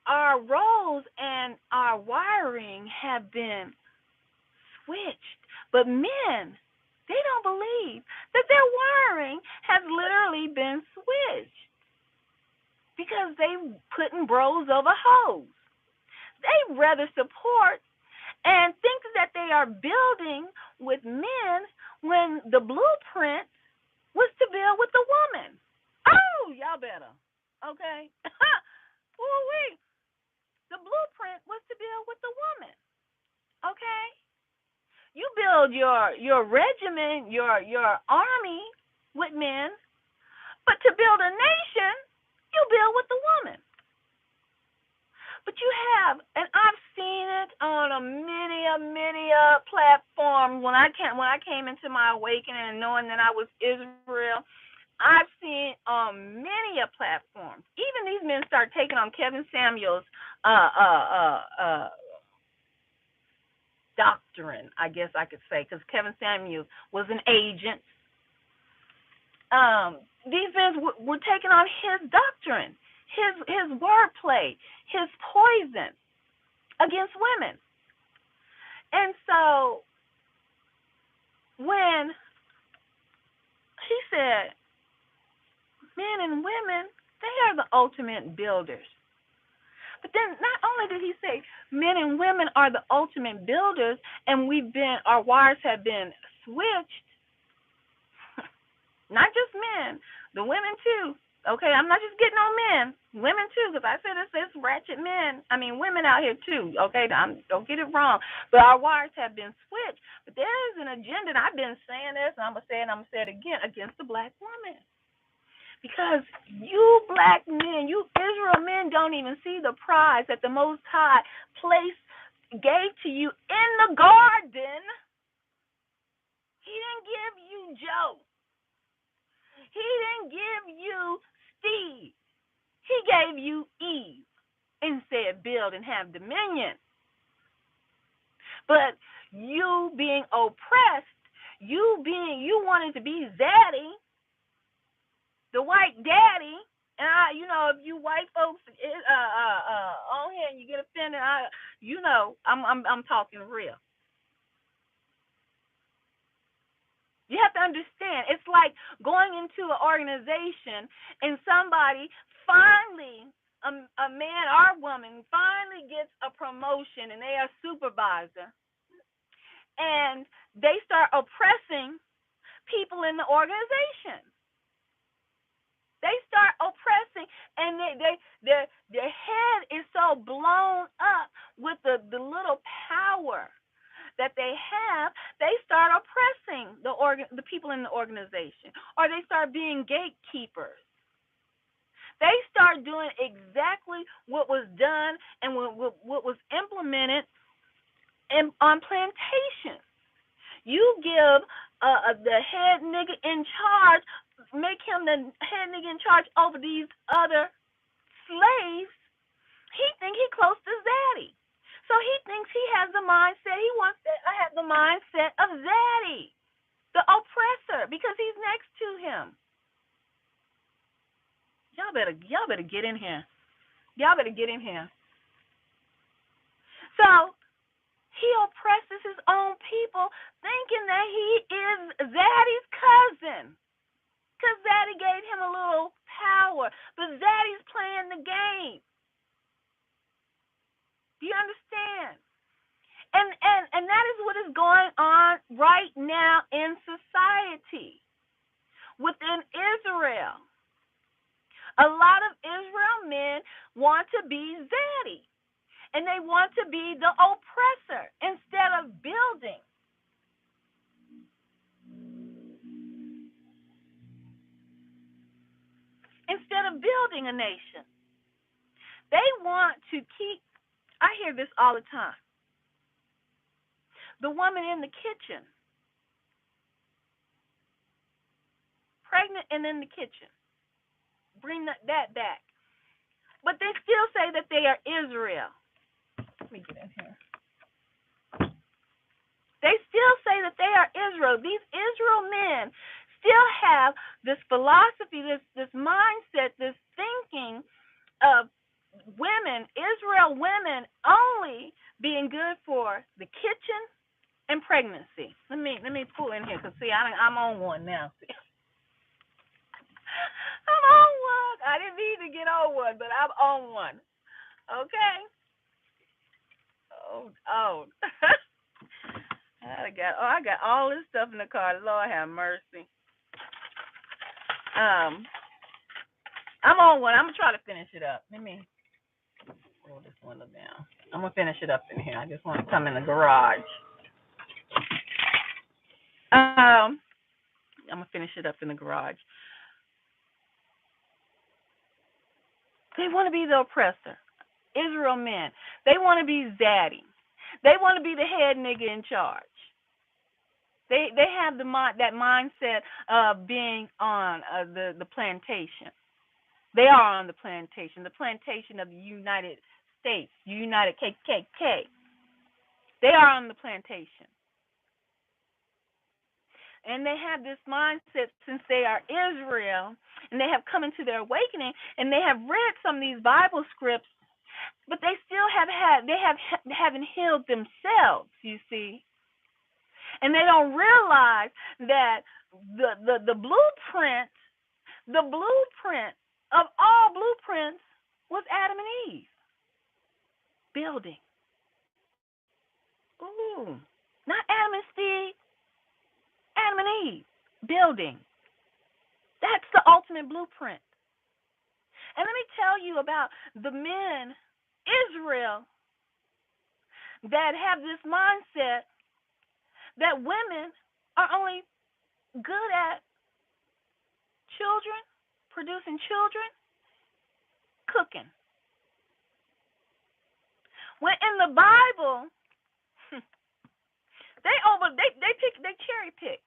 our roles and our wiring have been switched. But men, they don't believe that their wiring has literally been switched because they putting bros over hoes. They rather support and think that they are building with men when the blueprint was to build with the woman. Oh, y'all better. Okay? Ooh-wee. The blueprint was to build with the woman. Okay? You build your regiment, your army with men, but to build a nation, you build with the woman. But you have, and I've seen it on many a platform. When I came into my awakening and knowing that I was Israel, I've seen on many a platforms. Even these men start taking on Kevin Samuel's doctrine, I guess I could say, because Kevin Samuel was an agent. These men were taking on his doctrine, his wordplay, his poison against women. And so when he said men and women, they are the ultimate builders. But then not only did he say men and women are the ultimate builders and our wires have been switched, Not just men, the women too. Okay, I'm not just getting on men, women too, because I said it's ratchet men. I mean, women out here too. Okay, don't get it wrong. But our wires have been switched. But there is an agenda, and I've been saying this, and I'm gonna say it, and I'm gonna say it again, against the black woman. Because you black men, you Israel men, don't even see the prize that the Most High placed gave to you in the garden. He didn't give you Joe. He didn't give you Steve. He gave you Eve and said, build and have dominion. But you being oppressed, you wanted to be zaddy, the white daddy, and if you white folks on here and you get offended, I'm talking real. You have to understand, it's like going into an organization and somebody finally, a man or woman finally gets a promotion and they are supervisor, and they start oppressing people in the organization. They start oppressing, and their head is so blown up with the little power that they have. They start oppressing the people in the organization, or they start being gatekeepers. They start doing exactly what was done and what was implemented on plantations. You give the head nigga in charge, make him the head nigga in charge over these other slaves. He think he close to Zaddy. So he thinks he has the mindset, he wants to have the mindset of Zaddy, the oppressor, because he's next to him. Y'all better get in here. Y'all better get in here. So he oppresses his own people, thinking that he is Zaddy's cousin. Because Zaddy gave him a little power. But Zaddy's playing the game. Do you understand? And that is what is going on right now in society within Israel. A lot of Israel men want to be Zaddy, and they want to be the oppressor instead of building. Instead of building a nation. They want to keep, I hear this all the time, the woman in the kitchen, pregnant and in the kitchen. Bring that back. But they still say that they are Israel. Let me get in here. They still say that they are Israel. These Israel men still have this philosophy, this mindset, this thinking of women, Israel women, only being good for the kitchen and pregnancy. Let me pull in here, because see, I'm on one now. I'm on one. I didn't mean to get on one, but I'm on one. Okay. Oh. I got all this stuff in the car. Lord have mercy. I'm on one. I'm gonna try to finish it up. Let me roll this window down. I'm gonna finish it up in here. I just want to come in the garage. I'm gonna finish it up in the garage. They want to be the oppressor. Israel men. They want to be Zaddy. They want to be the head nigga in charge. They have that mindset of being on the plantation. They are on the plantation of the United States, United KKK. They are on the plantation. And they have this mindset since they are Israel, and they have come into their awakening, and they have read some of these Bible scripts, but they still haven't healed themselves, you see. And they don't realize that the blueprint of all blueprints was Adam and Eve. Building. Ooh. Not Adam and Steve. Adam and Eve. Building. ultimate blueprint. And let me tell you about the men, Israel, that have this mindset that women are only good at children, producing children, cooking. When in the Bible, they cherry pick.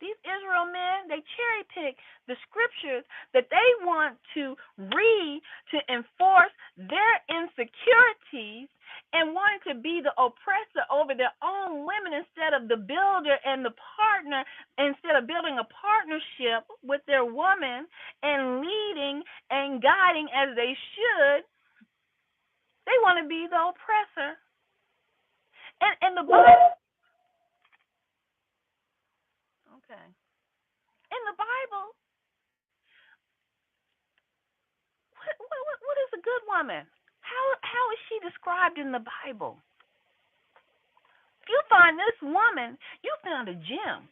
These Israel men, they cherry pick the scriptures that they want to read to enforce their insecurities and wanting to be the oppressor over their own women instead of the builder and the partner, instead of building a partnership with their woman and leading and guiding as they should. They want to be the oppressor. And the Bible, okay. In the Bible, what is a good woman? How is she described in the Bible? If you find this woman, you found a gem.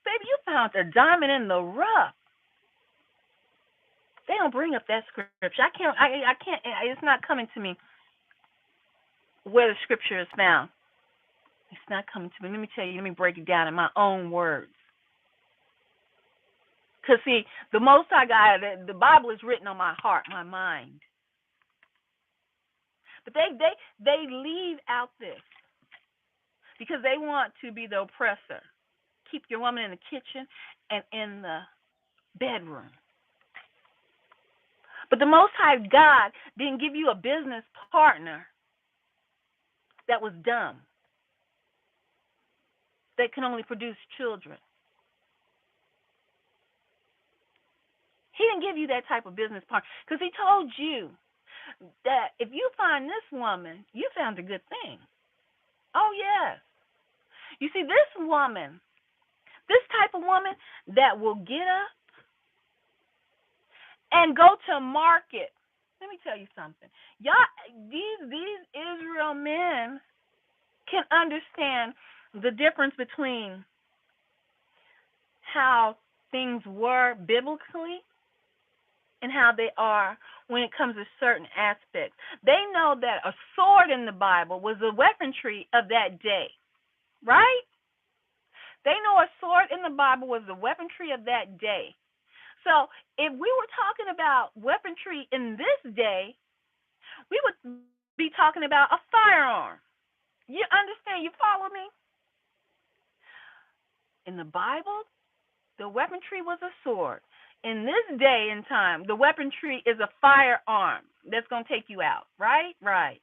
Baby, you found a diamond in the rough. They don't bring up that scripture. I can't, it's not coming to me where the scripture is found. It's not coming to me. Let me tell you, let me break it down in my own words. Because, see, the Most High God, the Bible is written on my heart, my mind. But they leave out this because they want to be the oppressor. Keep your woman in the kitchen and in the bedroom. But the Most High God didn't give you a business partner that was dumb, that can only produce children. He didn't give you that type of business partner because he told you that if you find this woman, you found a good thing. Oh, yes. You see, this woman, this type of woman that will get up and go to market. Let me tell you something. Y'all, these Israel men can understand the difference between how things were biblically and how they are when it comes to certain aspects. They know that a sword in the Bible was the weaponry of that day, right? They know a sword in the Bible was the weaponry of that day. So if we were talking about weaponry in this day, we would be talking about a firearm. You understand? You follow me? In the Bible, the weaponry was a sword. In this day and time, the weaponry is a firearm that's going to take you out, right? Right.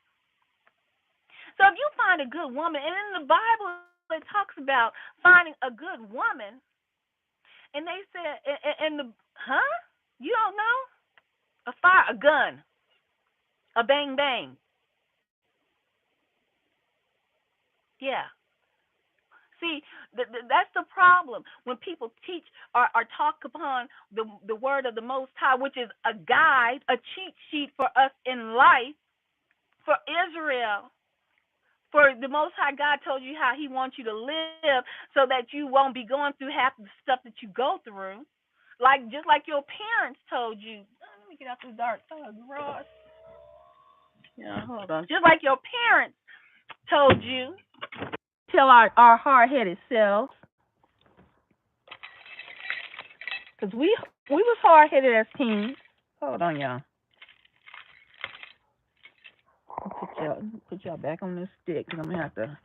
So if you find a good woman, and in the Bible it talks about finding a good woman, and they said, and the, huh? You don't know? A gun, a bang bang. Yeah. See, that's the problem when people teach or talk upon the word of the Most High, which is a guide, a cheat sheet for us in life, for Israel. For the Most High God told you how He wants you to live so that you won't be going through half the stuff that you go through. Just like your parents told you. Let me get out this dark garage. Yeah, hold on. Just like your parents told you. Tell our hard-headed selves. Because we was hard-headed as teens. Hold on, y'all. Put y'all back on this stick because I'm going to have to.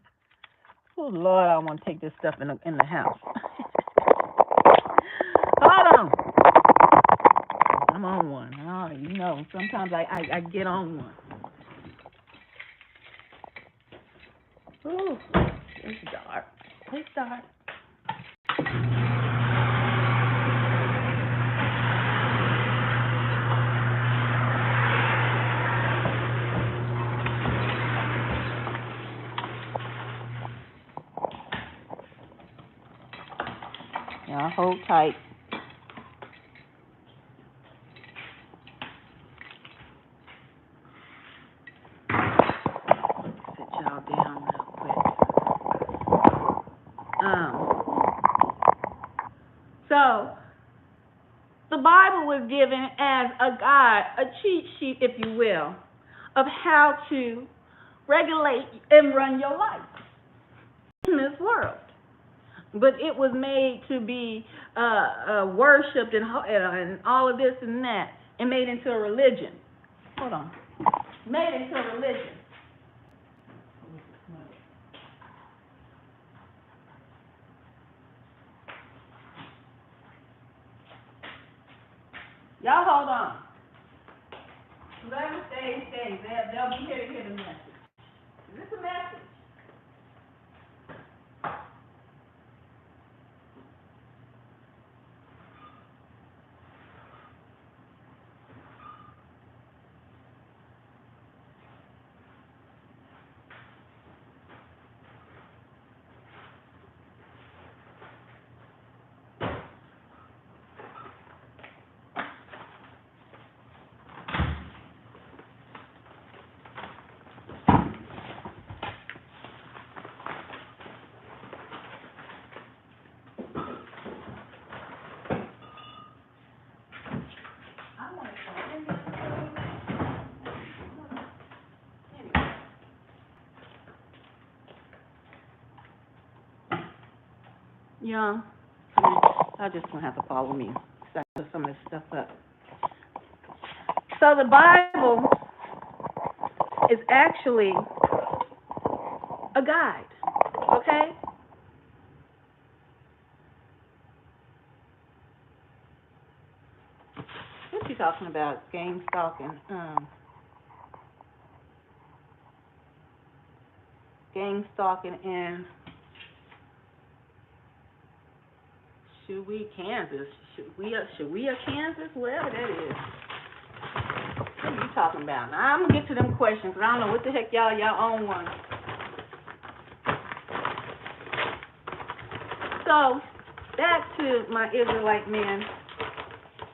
Oh, Lord, I want to take this stuff in the house. Hold on. I'm on one. Oh, you know, sometimes I get on one. Ooh, it's dark. It's dark. Y'all hold tight. Sit y'all down real quick. So The Bible was given as a guide, a cheat sheet, if you will, of how to regulate and run your life in this world. But it was made to be worshipped and all of this and that, and made into a religion. Hold on. Made into a religion. Y'all hold on. Whoever stays, stays. They'll be here to hear the message. Is this a message? Yeah, I just gonna have to follow me. So I put some of this stuff up. So the Bible is actually a guide, okay? What you talking about? Game stalking. Game stalking in Kansas. Should we Kansas? Wherever that is. What are you talking about? Now, I'm gonna get to them questions, because I don't know what the heck y'all own one. So, back to my Israelite men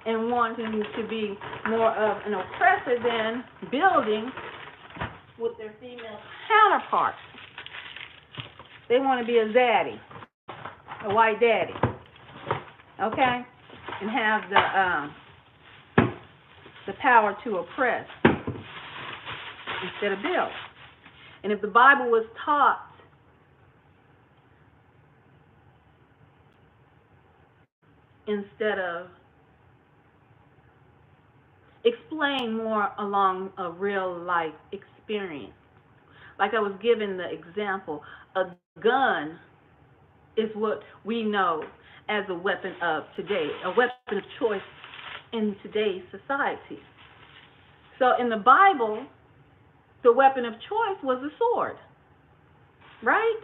and wanting to be more of an oppressor than building with their female counterparts. They want to be a zaddy, a white daddy, okay, and have the power to oppress instead of build. And if the Bible was taught instead of explain more along a real life experience, like I was given the example, a gun is what we know as a weapon of today, a weapon of choice in today's society. So in the Bible, the weapon of choice was a sword, right?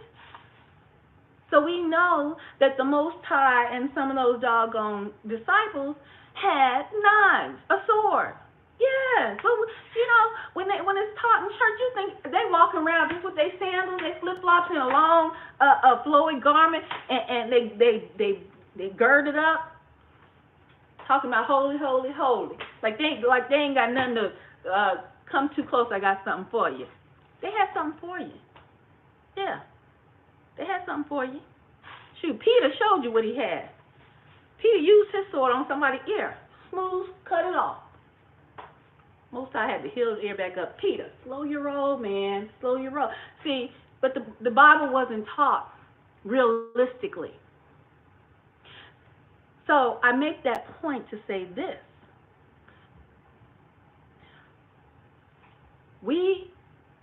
So we know that the Most High and some of those doggone disciples had knives, a sword. Yeah, so when it's taught in church, you think they walking around just with their sandals, they flip flops, in a long, flowy garment, and they gird it up, talking about holy, holy, holy. Like they ain't got nothing to come too close. I got something for you. They had something for you. Yeah, they had something for you. Shoot, Peter showed you what he had. Peter used his sword on somebody's ear. Smooth, cut it off. Most I had to heal his ear back up. Peter, slow your roll, man. Slow your roll. See, but the Bible wasn't taught realistically. So I make that point to say this. We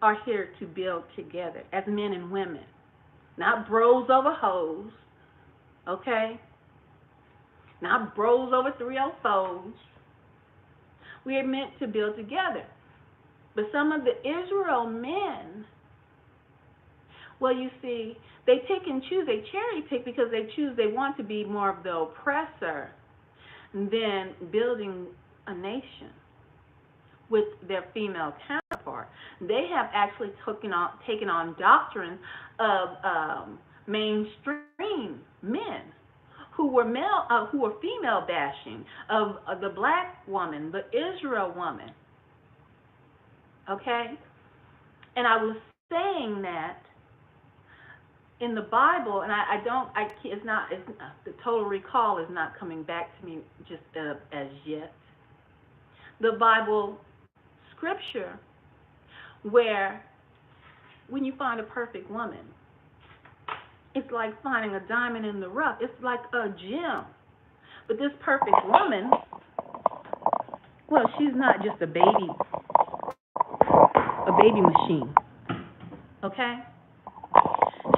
are here to build together as men and women, not bros over hoes, okay? Not bros over 304s. We are meant to build together. But some of the Israel men, well, you see, they pick and choose, they cherry pick because they want to be more of the oppressor than building a nation with their female counterpart. They have actually taken on doctrines of mainstream men who were female bashing of the black woman, the Israel woman. Okay? And I was saying that in the Bible, and I don't, the total recall is not coming back to me just as yet. The Bible scripture where when you find a perfect woman, it's like finding a diamond in the rough. It's like a gem. But this perfect woman, well, she's not just a baby machine, okay?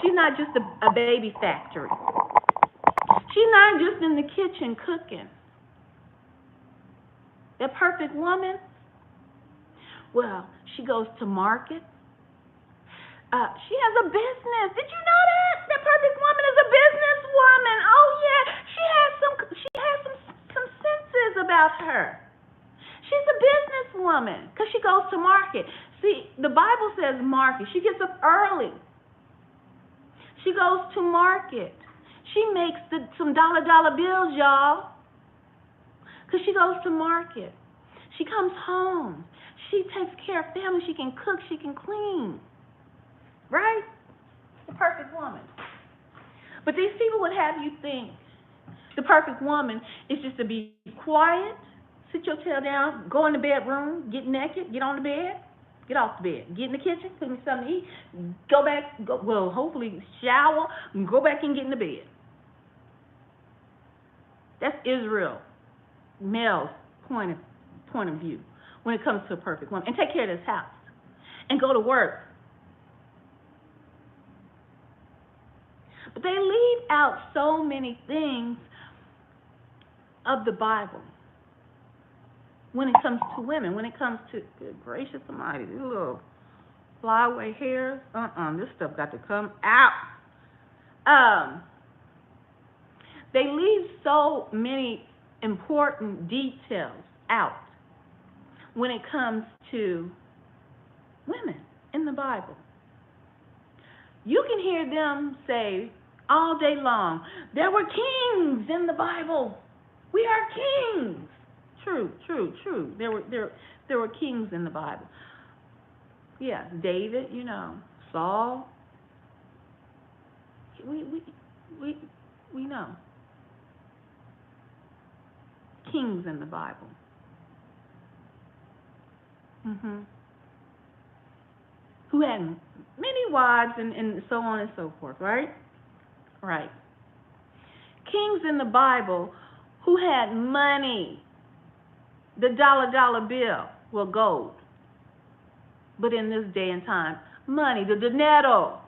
She's not just a baby factory. She's not just in the kitchen cooking. That perfect woman, well, she goes to market. She has a business. Did you know that? That perfect woman is a businesswoman. Oh yeah, she has some senses about her. She's a businesswoman because she goes to market. See, the Bible says market. She gets up early. She goes to market. She makes some dollar bills, y'all, because she goes to market. She comes home. She takes care of family. She can cook. She can clean. Right? The perfect woman. But these people would have you think the perfect woman is just to be quiet, sit your tail down, go in the bedroom, get naked, get on the bed, get off the bed, get in the kitchen, cook me something to eat, hopefully shower, and go back and get in the bed. That's Israel, male's point of view when it comes to a perfect woman. And take care of this house. And go to work. But they leave out so many things of the Bible when it comes to women, when it comes to, good gracious almighty, these little flyaway hairs, this stuff got to come out. They leave so many important details out when it comes to women in the Bible. You can hear them say all day long, there were kings in the Bible. We are kings. True. There were kings in the Bible. Yeah, David, Saul. We know. Kings in the Bible. Who had many wives and so on and so forth, right? Right. Kings in the Bible who had money, the dollar bill, well, gold. But in this day and time, money, the dinero,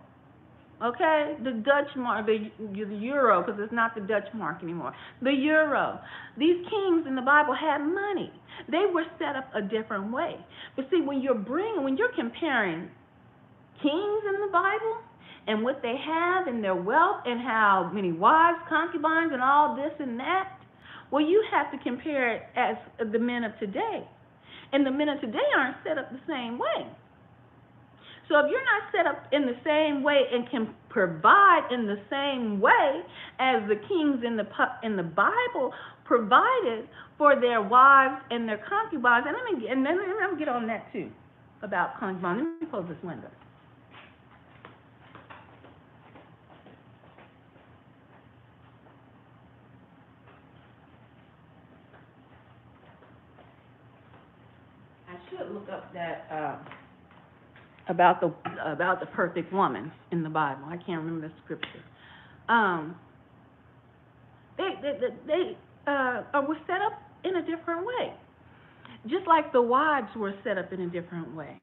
okay? The Dutch mark, the euro, because it's not the Dutch mark anymore. The euro. These kings in the Bible had money. They were set up a different way. But see, when you're comparing kings in the Bible and what they have and their wealth and how many wives, concubines, and all this and that, well, you have to compare it as the men of today. And the men of today aren't set up the same way. So if you're not set up in the same way and can provide in the same way as the kings in the Bible provided for their wives and their concubines, and let me get on that too about concubines. Let me close this window. I should look up that about the perfect woman in the Bible. I can't remember the scripture. They were set up in a different way, just like the wives were set up in a different way.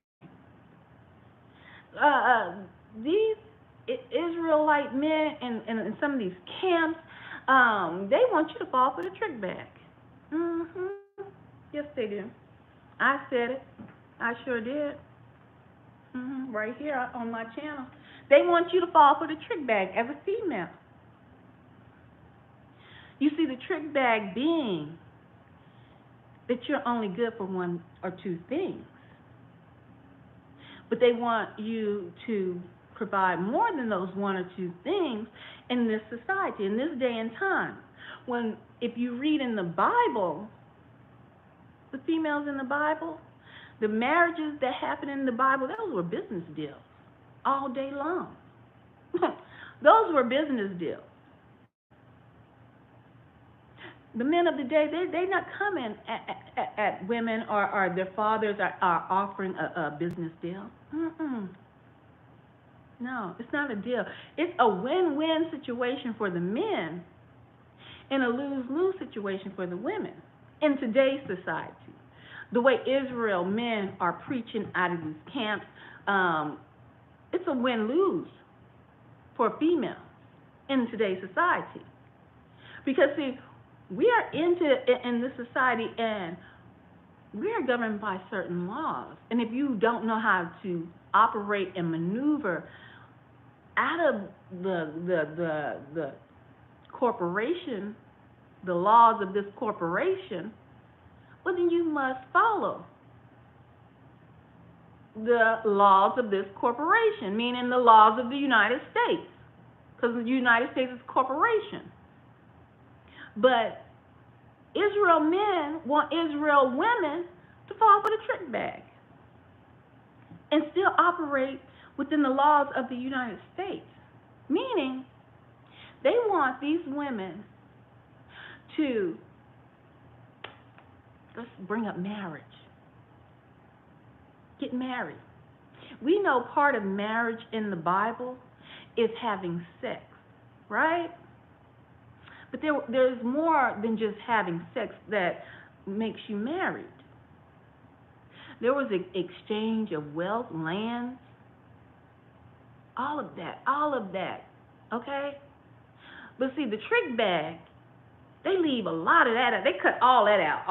These Israelite men and some of these camps, they want you to fall for the trick bag. Yes, they do. I said it. I sure did. Right here on my channel. They want you to fall for the trick bag as a female. You see, the trick bag being that you're only good for one or two things. But they want you to provide more than those one or two things in this society, in this day and time. If you read in the Bible, the females in the Bible, the marriages that happen in the Bible, those were business deals all day long. Those were business deals. The men of the day, they not coming at women or their fathers are offering a business deal. Mm-mm. No, it's not a deal. It's a win-win situation for the men and a lose-lose situation for the women in today's society. The way Israel men are preaching out of these camps, it's a win-lose for females in today's society. Because see, we are in this society and we are governed by certain laws. And if you don't know how to operate and maneuver out of the corporation, the laws of this corporation, well then you must follow the laws of this corporation, meaning the laws of the United States, because the United States is a corporation. But Israel men want Israel women to fall for the trick bag and still operate within the laws of the United States, meaning they want these women to, let's bring up marriage, get married. We know part of marriage in the Bible is having sex, right? But there's more than just having sex that makes you married. There was an exchange of wealth, lands, all of that, okay? But see, the trick bag, they leave a lot of that out. They cut all that out.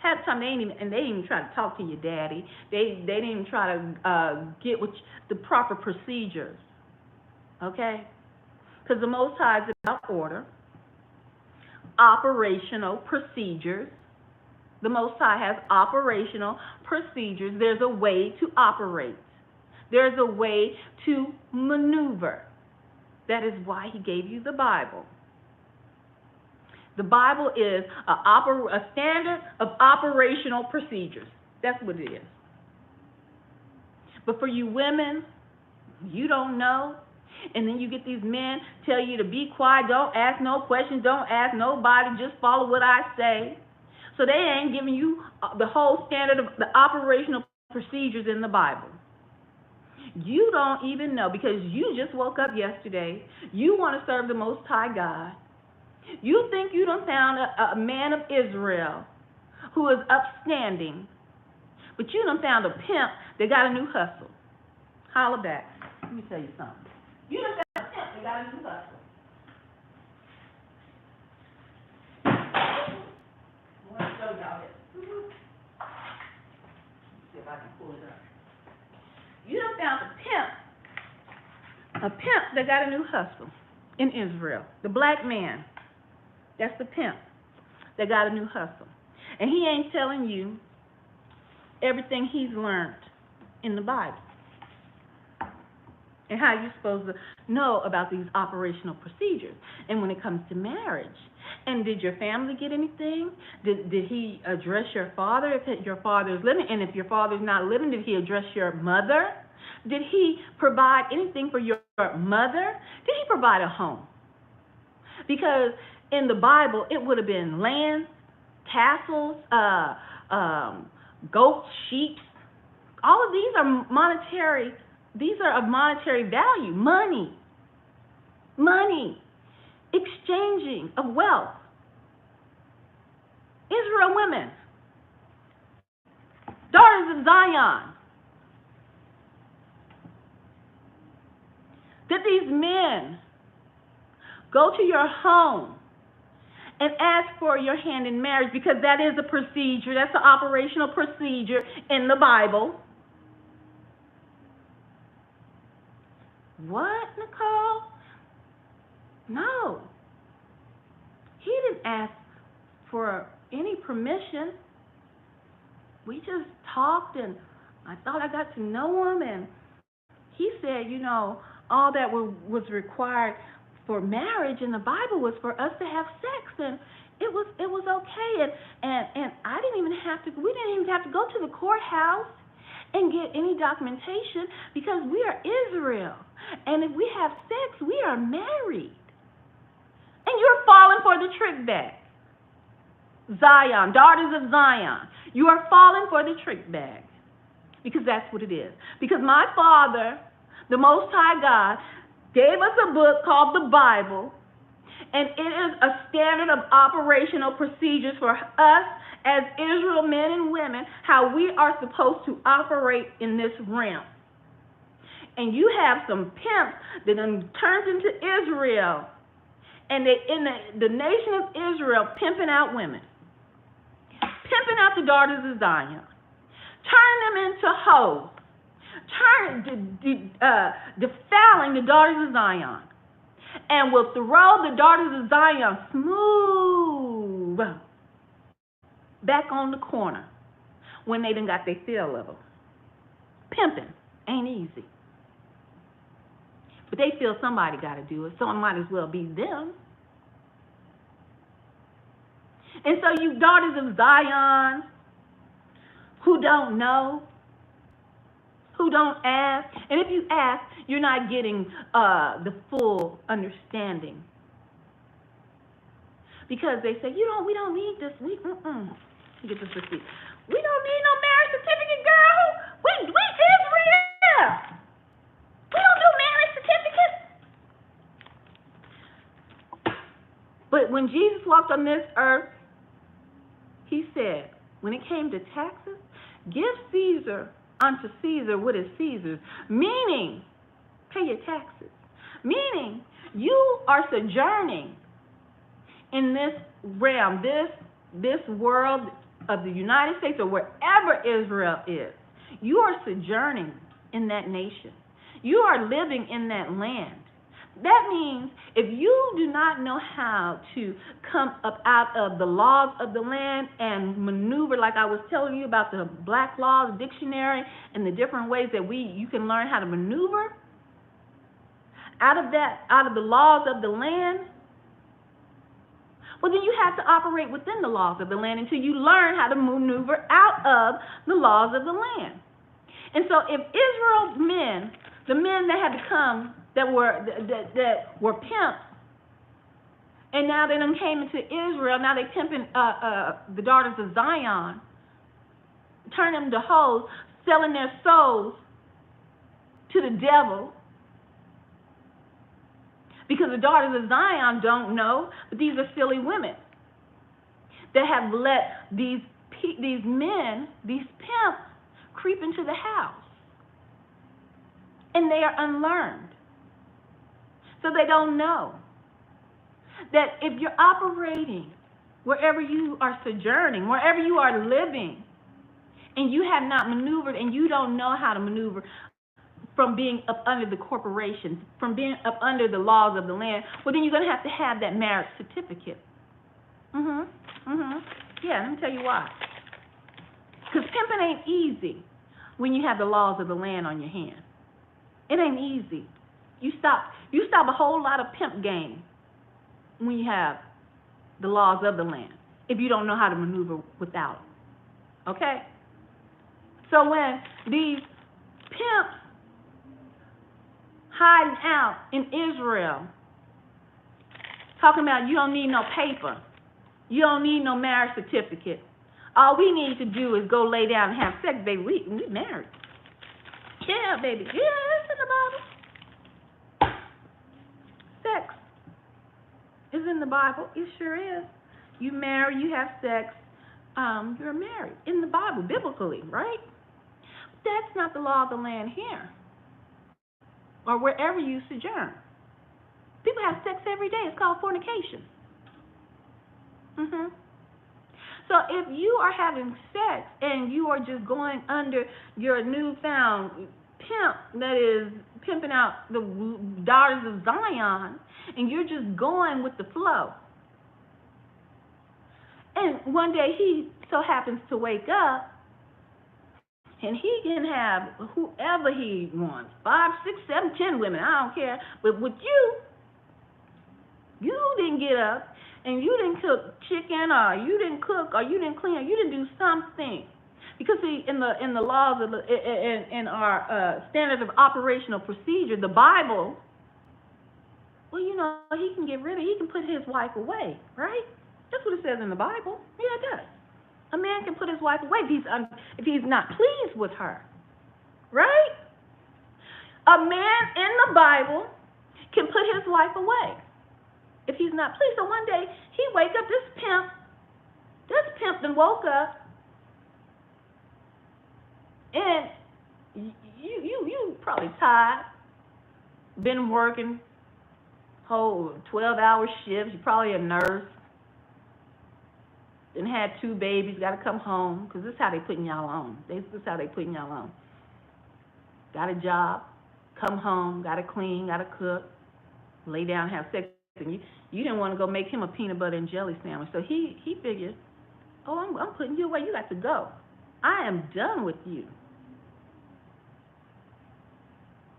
Half the time they ain't even try to talk to your daddy. They didn't even try to get with the proper procedures, okay? Because the Most High is about order, operational procedures. The Most High has operational procedures. There's a way to operate. There's a way to maneuver. That is why He gave you the Bible. The Bible is a standard of operational procedures. That's what it is. But for you women, you don't know. And then you get these men tell you to be quiet, don't ask no questions, don't ask nobody, just follow what I say. So they ain't giving you the whole standard of the operational procedures in the Bible. You don't even know because you just woke up yesterday. You want to serve the Most High God. You think you done found a man of Israel who is upstanding, but you done found a pimp that got a new hustle. Holla back. Let me tell you something. You done found a pimp that got a new hustle. I want to show y'all this. Let's see if I can pull it up. You done found a pimp that got a new hustle in Israel. The black man, that's the pimp that got a new hustle. And he ain't telling you everything he's learned in the Bible and how you're supposed to know about these operational procedures. And when it comes to marriage, and did your family get anything? Did he address your father if your father is living? And if your father's not living, did he address your mother? Did he provide anything for your mother? Did he provide a home? Because in the Bible, it would have been land, castles, goats, sheep. All of these are monetary. These are of monetary value. Money, exchanging of wealth. Israel women, daughters of Zion. Did these men go to your home and ask for your hand in marriage? Because that is a procedure. That's an operational procedure in the Bible. What, Nicole? No. He didn't ask for any permission. We just talked, and I thought I got to know him, and he said, all that was required for marriage in the Bible was for us to have sex, and it was okay, and we didn't even have to go to the courthouse and get any documentation because we are Israel. And if we have sex, we are married. And you're falling for the trick bag. Zion, daughters of Zion, you are falling for the trick bag because that's what it is. Because my Father, the Most High God, gave us a book called the Bible, and it is a standard of operational procedures for us as Israel men and women, how we are supposed to operate in this realm. And you have some pimps that then turns into Israel, and they in the nation of Israel pimping out women, pimping out the daughters of Zion, turning them into hoes, defiling the daughters of Zion, and will throw the daughters of Zion smooth back on the corner when they done got their fill of them. Pimping ain't easy. But they feel somebody got to do it, so it might as well be them. And so you daughters of Zion who don't know, who don't ask, and if you ask, you're not getting the full understanding. Because they say, we don't need this. Get this receipt. We don't need no marriage certificate, girl. We Israel. We don't do marriage certificates. But when Jesus walked on this earth, he said, when it came to taxes, give Caesar unto Caesar what is Caesar's, meaning pay your taxes. Meaning you are sojourning in this realm, this world of the United States or wherever Israel is. You are sojourning in that nation. You are living in that land. That means if you do not know how to come up out of the laws of the land and maneuver, like I was telling you about the Black Laws Dictionary and the different ways that you can learn how to maneuver out of the laws of the land, well, then you have to operate within the laws of the land until you learn how to maneuver out of the laws of the land. And so if Israel's men, the men that had become that were pimps, and now they done came into Israel, now they pimping the daughters of Zion, turn them to hoes, selling their souls to the devil, because the daughters of Zion don't know, but these are silly women that have let these men, these pimps, creep into the house. And they are unlearned. So they don't know that if you're operating wherever you are sojourning, wherever you are living, and you have not maneuvered and you don't know how to maneuver from being up under the corporations, from being up under the laws of the land, well, then you're going to have that marriage certificate. Yeah, let me tell you why. Because pimping ain't easy when you have the laws of the land on your hand. It ain't easy. You stop a whole lot of pimp game when you have the laws of the land, if you don't know how to maneuver without them. Okay? So when these pimps hiding out in Israel, talking about you don't need no paper, you don't need no marriage certificate, all we need to do is go lay down and have sex, baby. We married. Yeah, baby. Yeah, it's in the Bible. Sex is in the Bible. It sure is. You marry, you have sex, you're married. In the Bible, biblically, right? That's not the law of the land here, or wherever you sojourn. People have sex every day. It's called fornication. So if you are having sex and you are just going under your newfound pimp that is pimping out the daughters of Zion, and you're just going with the flow, and one day he so happens to wake up and he can have whoever he wants, 5, 6, 7, 10 women, I don't care, but with you didn't get up and you didn't cook chicken, or you didn't cook, or you didn't clean, or you didn't do something Because see, in the laws of in our standard of operational procedure, the Bible, well, he can get rid of, he can put his wife away, right? That's what it says in the Bible. Yeah, it does. A man can put his wife away if he's not pleased with her, right? A man in the Bible can put his wife away if he's not pleased. So one day he wake up, this pimp then woke up, and you probably tired, been working whole 12-hour shifts. You're probably a nurse, and had 2 babies. Got to come home because this is how they putting y'all on. This is how they putting y'all on. Got a job, come home, got to clean, got to cook, lay down, have sex, and you didn't want to go make him a peanut butter and jelly sandwich. So he figured, oh, I'm putting you away. You got to go. I am done with you.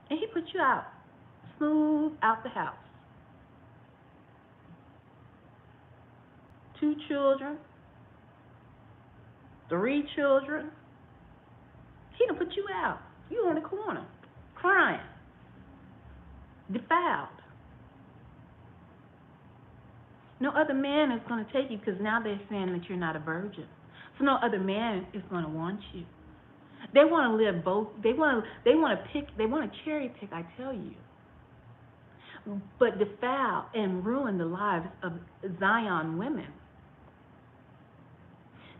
And he put you out, smooth out the house. 2 children, 3 children. He done put you out. You on the corner, crying, defiled. No other man is going to take you because now they're saying that you're not a virgin. So no other man is going to want you. They want to live both. They want to cherry pick, I tell you. But defile and ruin the lives of Zion women.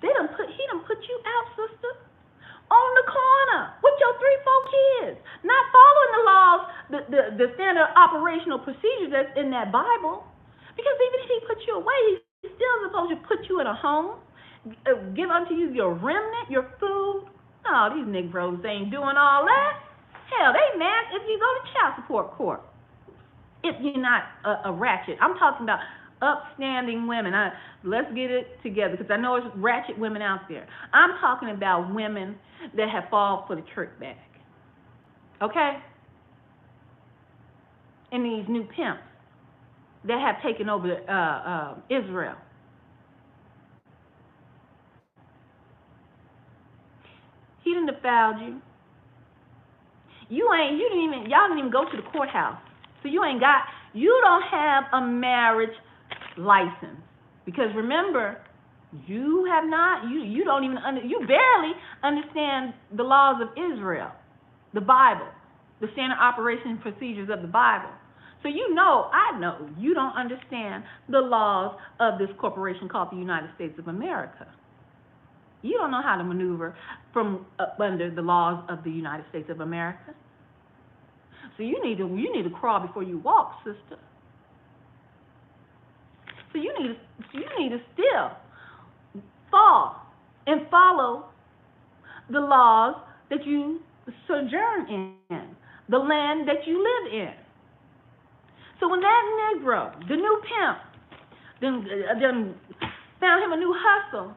He done put you out, sister, on the corner with your 3, 4 kids, not following the laws, the standard operational procedures that's in that Bible. Because even if he put you away, he's still supposed to put you in a home, give unto you your remnant, your food. No, these Negroes ain't doing all that. Hell, they mad if you go to child support court. If you're not a ratchet. I'm talking about upstanding women. Let's get it together because I know it's ratchet women out there. I'm talking about women that have fallen for the trick bag. Okay? And these new pimps that have taken over Israel. He done defiled you. Y'all didn't even go to the courthouse. So you don't have a marriage license. Because remember, you barely understand the laws of Israel, the Bible, the standard operation procedures of the Bible. So I know, you don't understand the laws of this corporation called the United States of America. You don't know how to maneuver from under the laws of the United States of America. So you need to crawl before you walk, sister. So you need to still fall and follow the laws that you sojourn in, the land that you live in. So when that Negro, the new pimp, then found him a new hustle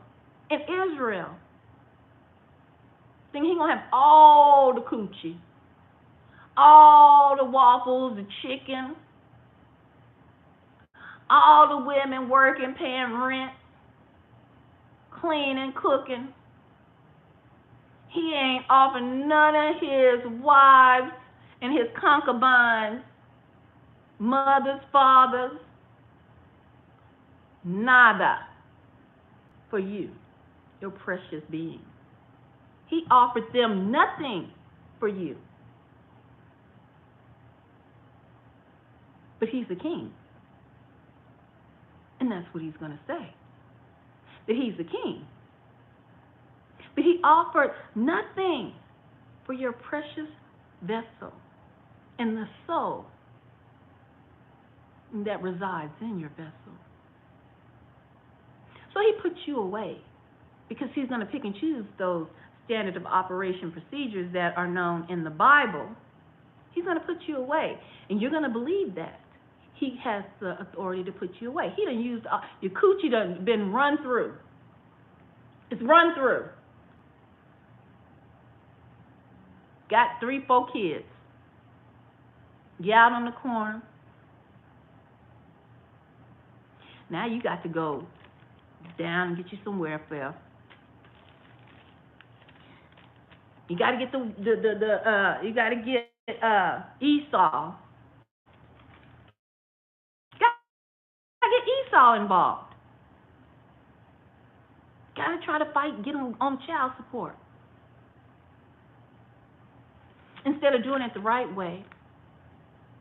in Israel, then he gonna have all the coochie, all the waffles, the chicken, all the women working, paying rent, cleaning, cooking. He ain't offering none of his wives and his concubines, mothers, fathers, nada for you, your precious being. He offered them nothing for you. But he's the king. And that's what he's going to say. That he's the king. But he offered nothing for your precious vessel and the soul that resides in your vessel. So he put you away because he's going to pick and choose those standard of operation procedures that are known in the Bible. He's going to put you away, and you're going to believe that. He has the authority to put you away. He done used your coochie done been run through. It's run through. Got 3, 4 kids. You out on the corner. Now you got to go down and get you some welfare. You got to get you got to get Esau. Got to get Esau involved. Got to try to fight, get him on child support instead of doing it the right way.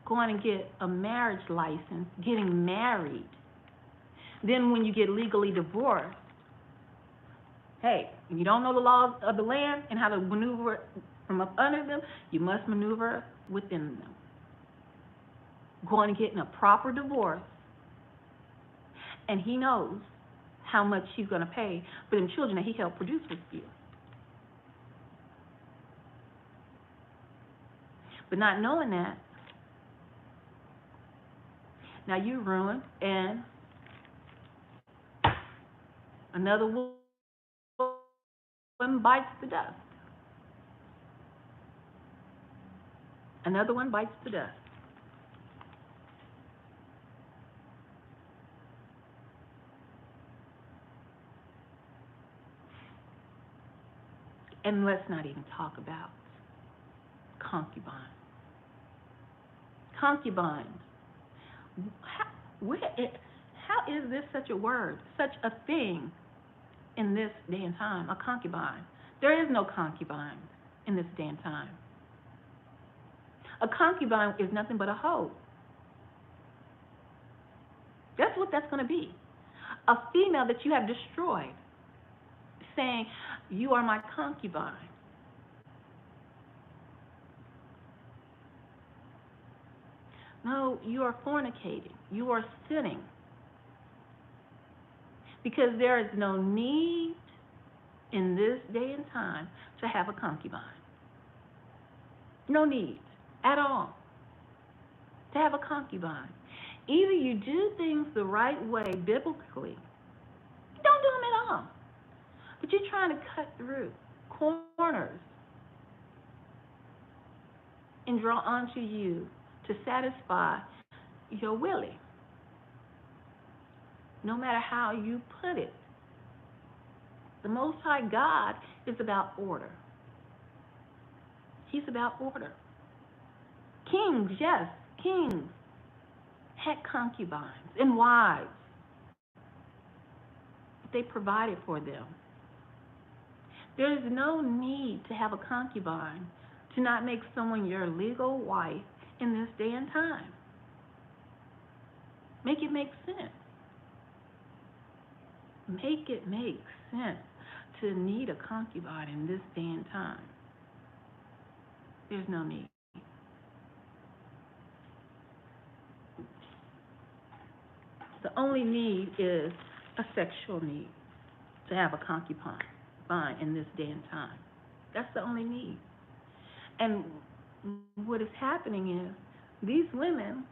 Going and get a marriage license, getting married. Then when you get legally divorced, hey, if you don't know the laws of the land and how to maneuver from up under them, you must maneuver within them. Going and getting a proper divorce, and he knows how much he's going to pay for them children that he helped produce with you. But not knowing that, now you're ruined, and another one bites the dust. Another one bites the dust. And let's not even talk about concubine. Concubines. How, how is this such a word, such a thing in this day and time? A concubine. There is no concubine in this day and time. A concubine is nothing but a hoe. That's what that's going to be. A female that you have destroyed, saying, "You are my concubine." No, you are fornicating. You are sinning. Because there is no need in this day and time to have a concubine. No need at all to have a concubine. Either you do things the right way biblically, don't do them at all. But you're trying to cut through corners and draw onto you to satisfy your willing. No matter how you put it. The Most High God is about order. He's about order. Kings, yes, kings had concubines and wives. They provided for them. There is no need to have a concubine to not make someone your legal wife in this day and time. Make it make sense. Make it make sense to need a concubine in this day and time. There's no need. The only need is a sexual need to have a concubine in this day and time. That's the only need. And what is happening is these women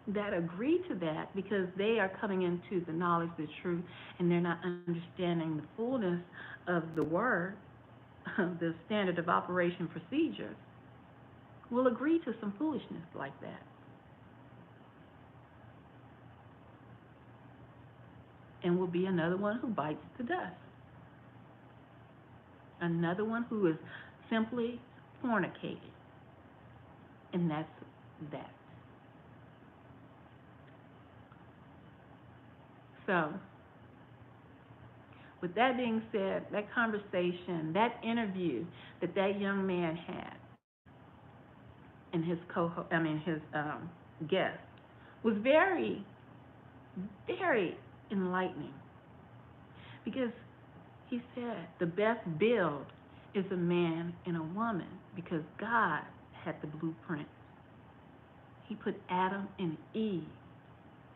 that agree to that because they are coming into the knowledge of the truth and they're not understanding the fullness of the word, the standard of operation procedures, will agree to some foolishness like that. And will be another one who bites the dust. Another one who is simply fornicating. And that's that. So, with that being said, that conversation, that interview that that young man had, and his guest, was very, very enlightening. Because he said the best build is a man and a woman because God had the blueprint. He put Adam and Eve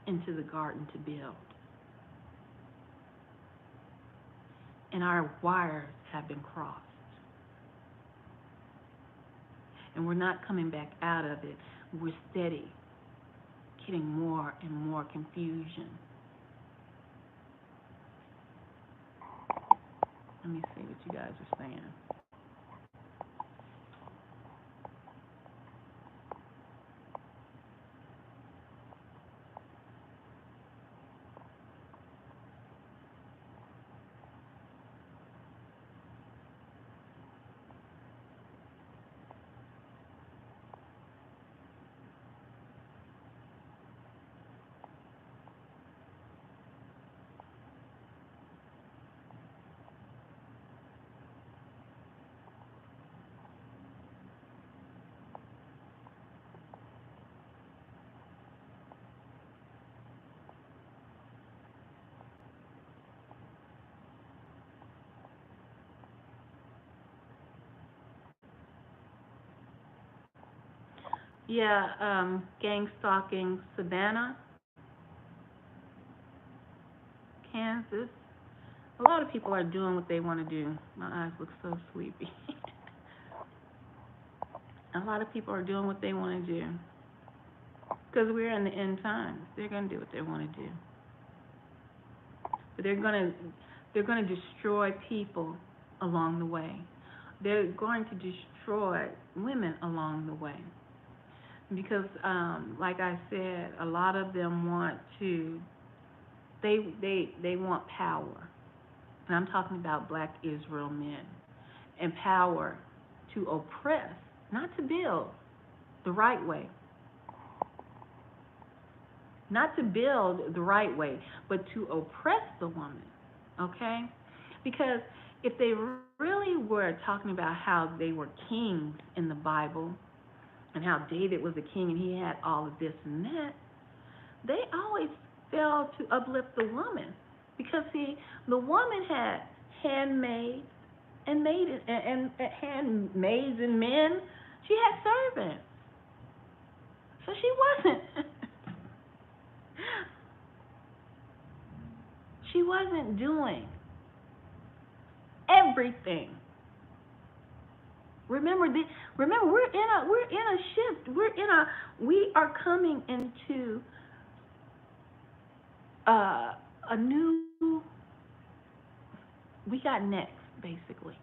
into the garden to build. And our wires have been crossed. And we're not coming back out of it. We're steady, getting more and more confusion. Let me see what you guys are saying. Yeah, gang stalking Savannah, Kansas. A lot of people are doing what they want to do. My eyes look so sleepy. A lot of people are doing what they want to do because we're in the end times. They're going to do what they want to do, but they're going to destroy people along the way. They're going to destroy women along the way because, like I said, a lot of them want to. They want power, and I'm talking about Black Israel men and power to oppress, not to build the right way, not to build the right way, but to oppress the woman. Okay? Because if they really were talking about how they were kings in the Bible and how David was a king and he had all of this and that, they always failed to uplift the woman. Because see, the woman had handmaids and maidens and handmaids and men. She had servants. So she wasn't she wasn't doing everything. Remember the, remember we're in a shift. We are coming into a new we got next basically.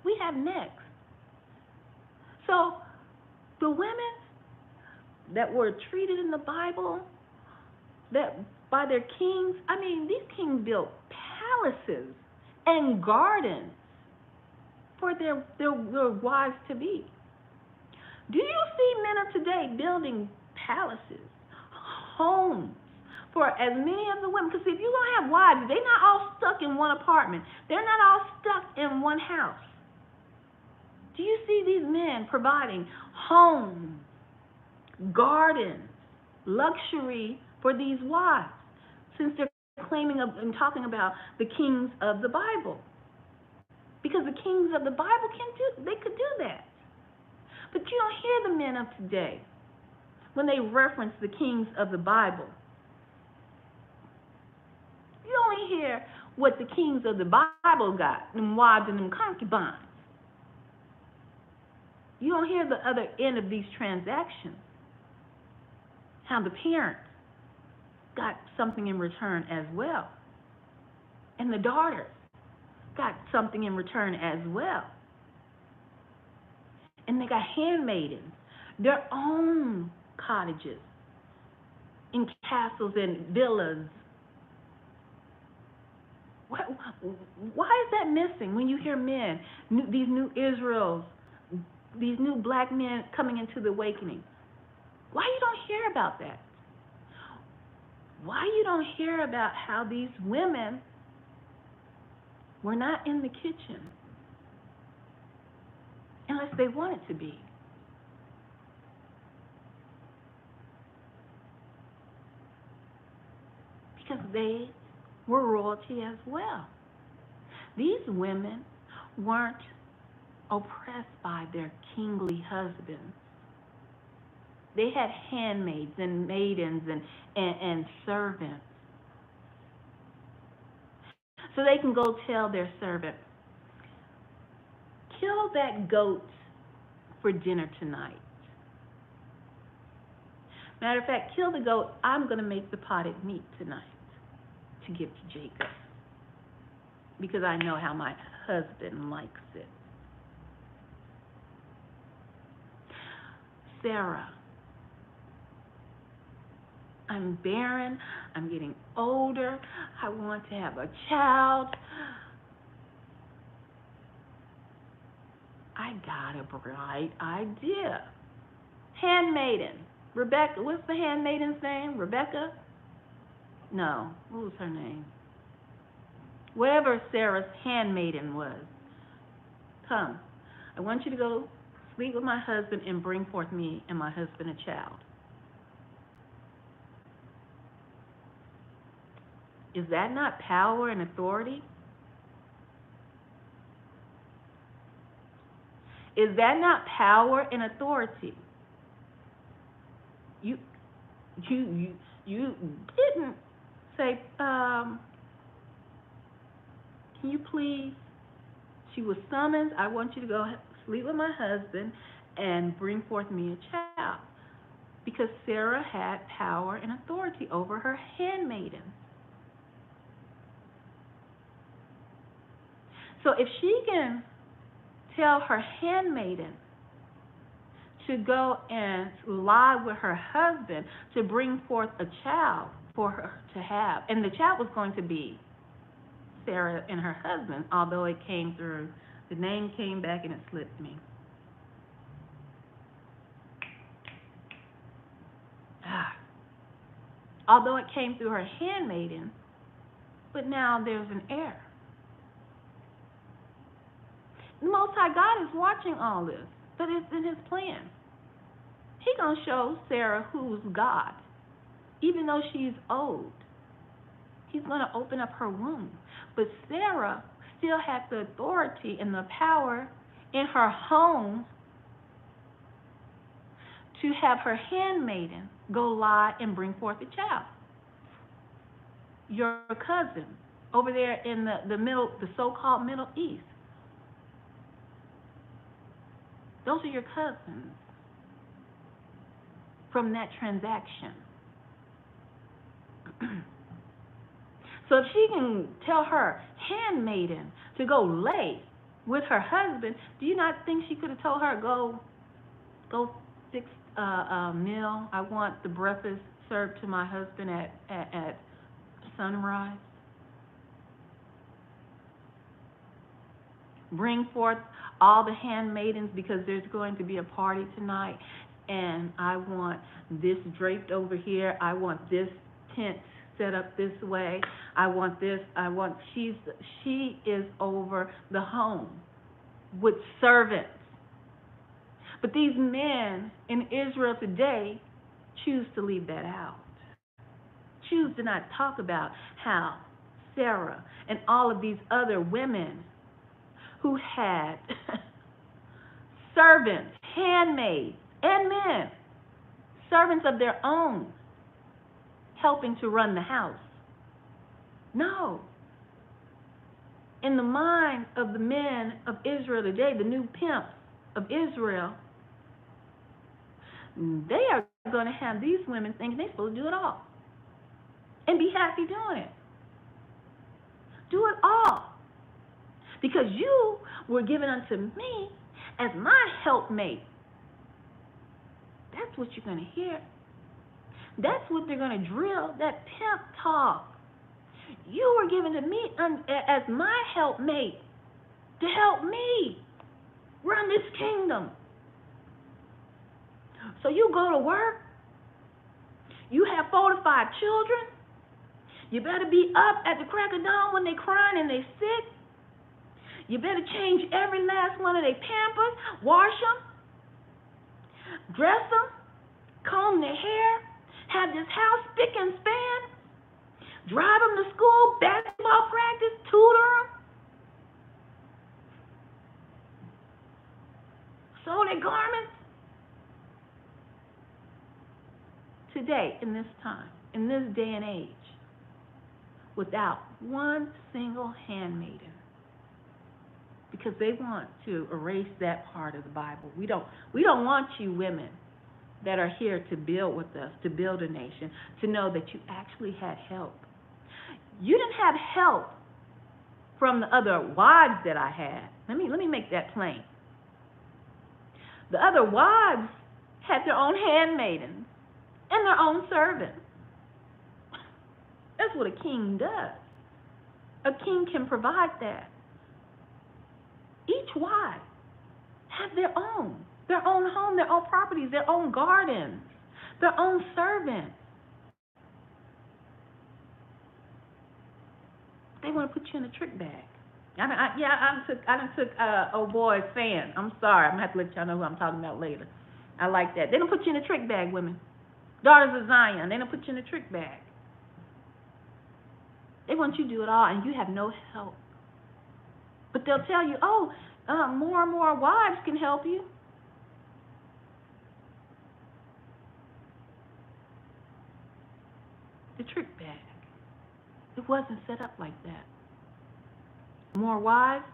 We have next. So the women that were treated in the Bible that by their kings, I mean these kings built palaces and gardens for their wives to be. Do you see men of today building palaces, homes for as many of the women? Because if you don't have wives, they're not all stuck in one apartment. They're not all stuck in one house. Do you see these men providing homes, gardens, luxury for these wives? Since they're claiming and talking about the kings of the Bible, because the kings of the Bible they could do that. But you don't hear the men of today when they reference the kings of the Bible. You only hear what the kings of the Bible got, them wives and them concubines. You don't hear the other end of these transactions, how the parents got something in return as well, and the daughters got something in return as well. And they got handmaidens, their own cottages, in castles and villas. Why is that missing when you hear men, these new Israels, these new black men coming into the awakening? Why you don't hear about that? Why you don't hear about how these women were not in the kitchen unless they wanted to be? Because they were royalty as well. These women weren't oppressed by their kingly husbands. They had handmaids and maidens and servants. So they can go tell their servant, kill that goat for dinner tonight. Matter of fact, kill the goat. I'm going to make the potted meat tonight to give to Jacob because I know how my husband likes it. Sarah, I'm barren. I'm getting older. I want to have a child. I got a bright idea. Handmaiden. Rebecca, what's the handmaiden's name? Rebecca? No, what was her name? Whatever Sarah's handmaiden was. Come, I want you to go sleep with my husband and bring forth me and my husband a child. Is that not power and authority? Is that not power and authority? You didn't say, can you please? She was summoned. I want you to go sleep with my husband and bring forth me a child. Because Sarah had power and authority over her handmaiden. So if she can tell her handmaiden to go and lie with her husband to bring forth a child for her to have, and the child was going to be Sarah and her husband, although it came through, the name came back and it slipped me. Ah. Although it came through her handmaiden, but now there's an heir. The Most High God is watching all this, but it's in His plan. He gonna show Sarah who's God, even though she's old. He's gonna open up her womb, but Sarah still has the authority and the power in her home to have her handmaiden go lie and bring forth a child. Your cousin over there in the so-called Middle East. Those are your cousins from that transaction. So if she can tell her handmaiden to go lay with her husband, do you not think she could have told her, go fix a meal? I want the breakfast served to my husband at sunrise. Bring forth all the handmaidens because there's going to be a party tonight, and I want this draped over here. I want this tent set up this way. I want this. She is over the home with servants. But these men in Israel today choose to leave that out. Choose to not talk about how Sarah and all of these other women who had servants, handmaids, and men, servants of their own, helping to run the house. No. In the mind of the men of Israel today, the new pimps of Israel, they are going to have these women thinking they're supposed to do it all and be happy doing it. Do it all. Because you were given unto me as my helpmate. That's what you're going to hear. That's what they're going to drill, that pimp talk. You were given to me as my helpmate to help me run this kingdom. So you go to work. You have 4 to 5 children. You better be up at the crack of dawn when they're crying and they're sick. You better change every last one of their pampers, wash them, dress them, comb their hair, have this house spick and span, drive them to school, basketball practice, tutor them, sew their garments. Today, in this time, in this day and age, without one single handmaiden, because they want to erase that part of the Bible. We don't want you women that are here to build with us, to build a nation, to know that you actually had help. You didn't have help from the other wives that I had. Let me make that plain. The other wives had their own handmaidens and their own servants. That's what a king does. A king can provide that. Each wife have their own home, their own properties, their own gardens, their own servants. They want to put you in a trick bag. I took oh boy fan. I'm sorry. I'm gonna have to let y'all know who I'm talking about later. I like that. They don't put you in a trick bag, women. Daughters of Zion. They don't put you in a trick bag. They want you to do it all, and you have no help. But they'll tell you, more and more wives can help you. trick bag. It wasn't set up like that. More wives,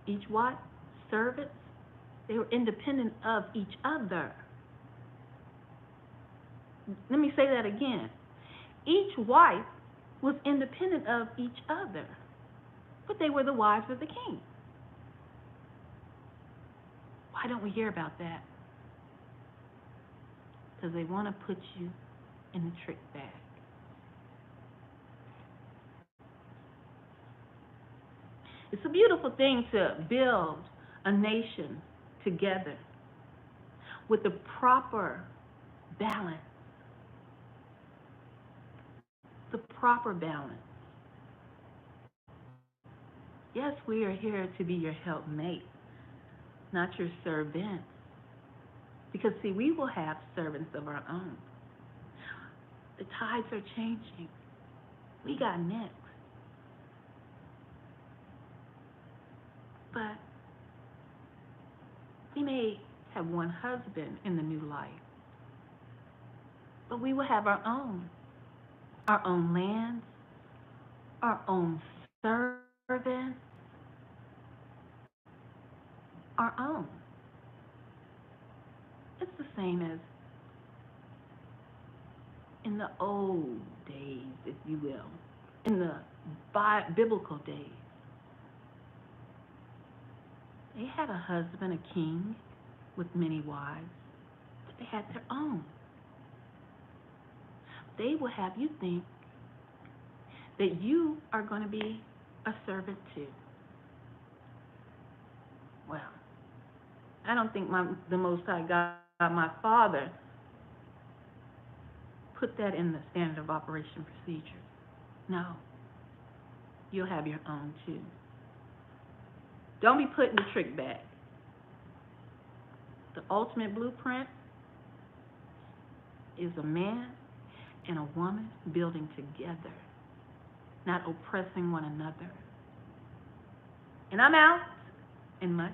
each wife, servants, they were independent of each other. Let me say that again. Each wife was independent of each other, but they were the wives of the king. Why don't we hear about that? Because they want to put you in the trick bag. It's a beautiful thing to build a nation together with the proper balance. The proper balance. Yes, we are here to be your helpmate, not your servant. Because, see, we will have servants of our own. The tides are changing. We got next. But we may have one husband in the new life, but we will have our own lands, our own servants, our own. It's the same as in the old days, if you will, in the biblical days. They had a husband, a king, with many wives, but they had their own. They will have you think that you are going to be a servant too. Well, I don't think the Most High God, my Father, put that in the standard of operation procedure. No, you'll have your own too. Don't be put in the trick bag. The ultimate blueprint is a man and a woman building together, not oppressing one another. And I'm out, and much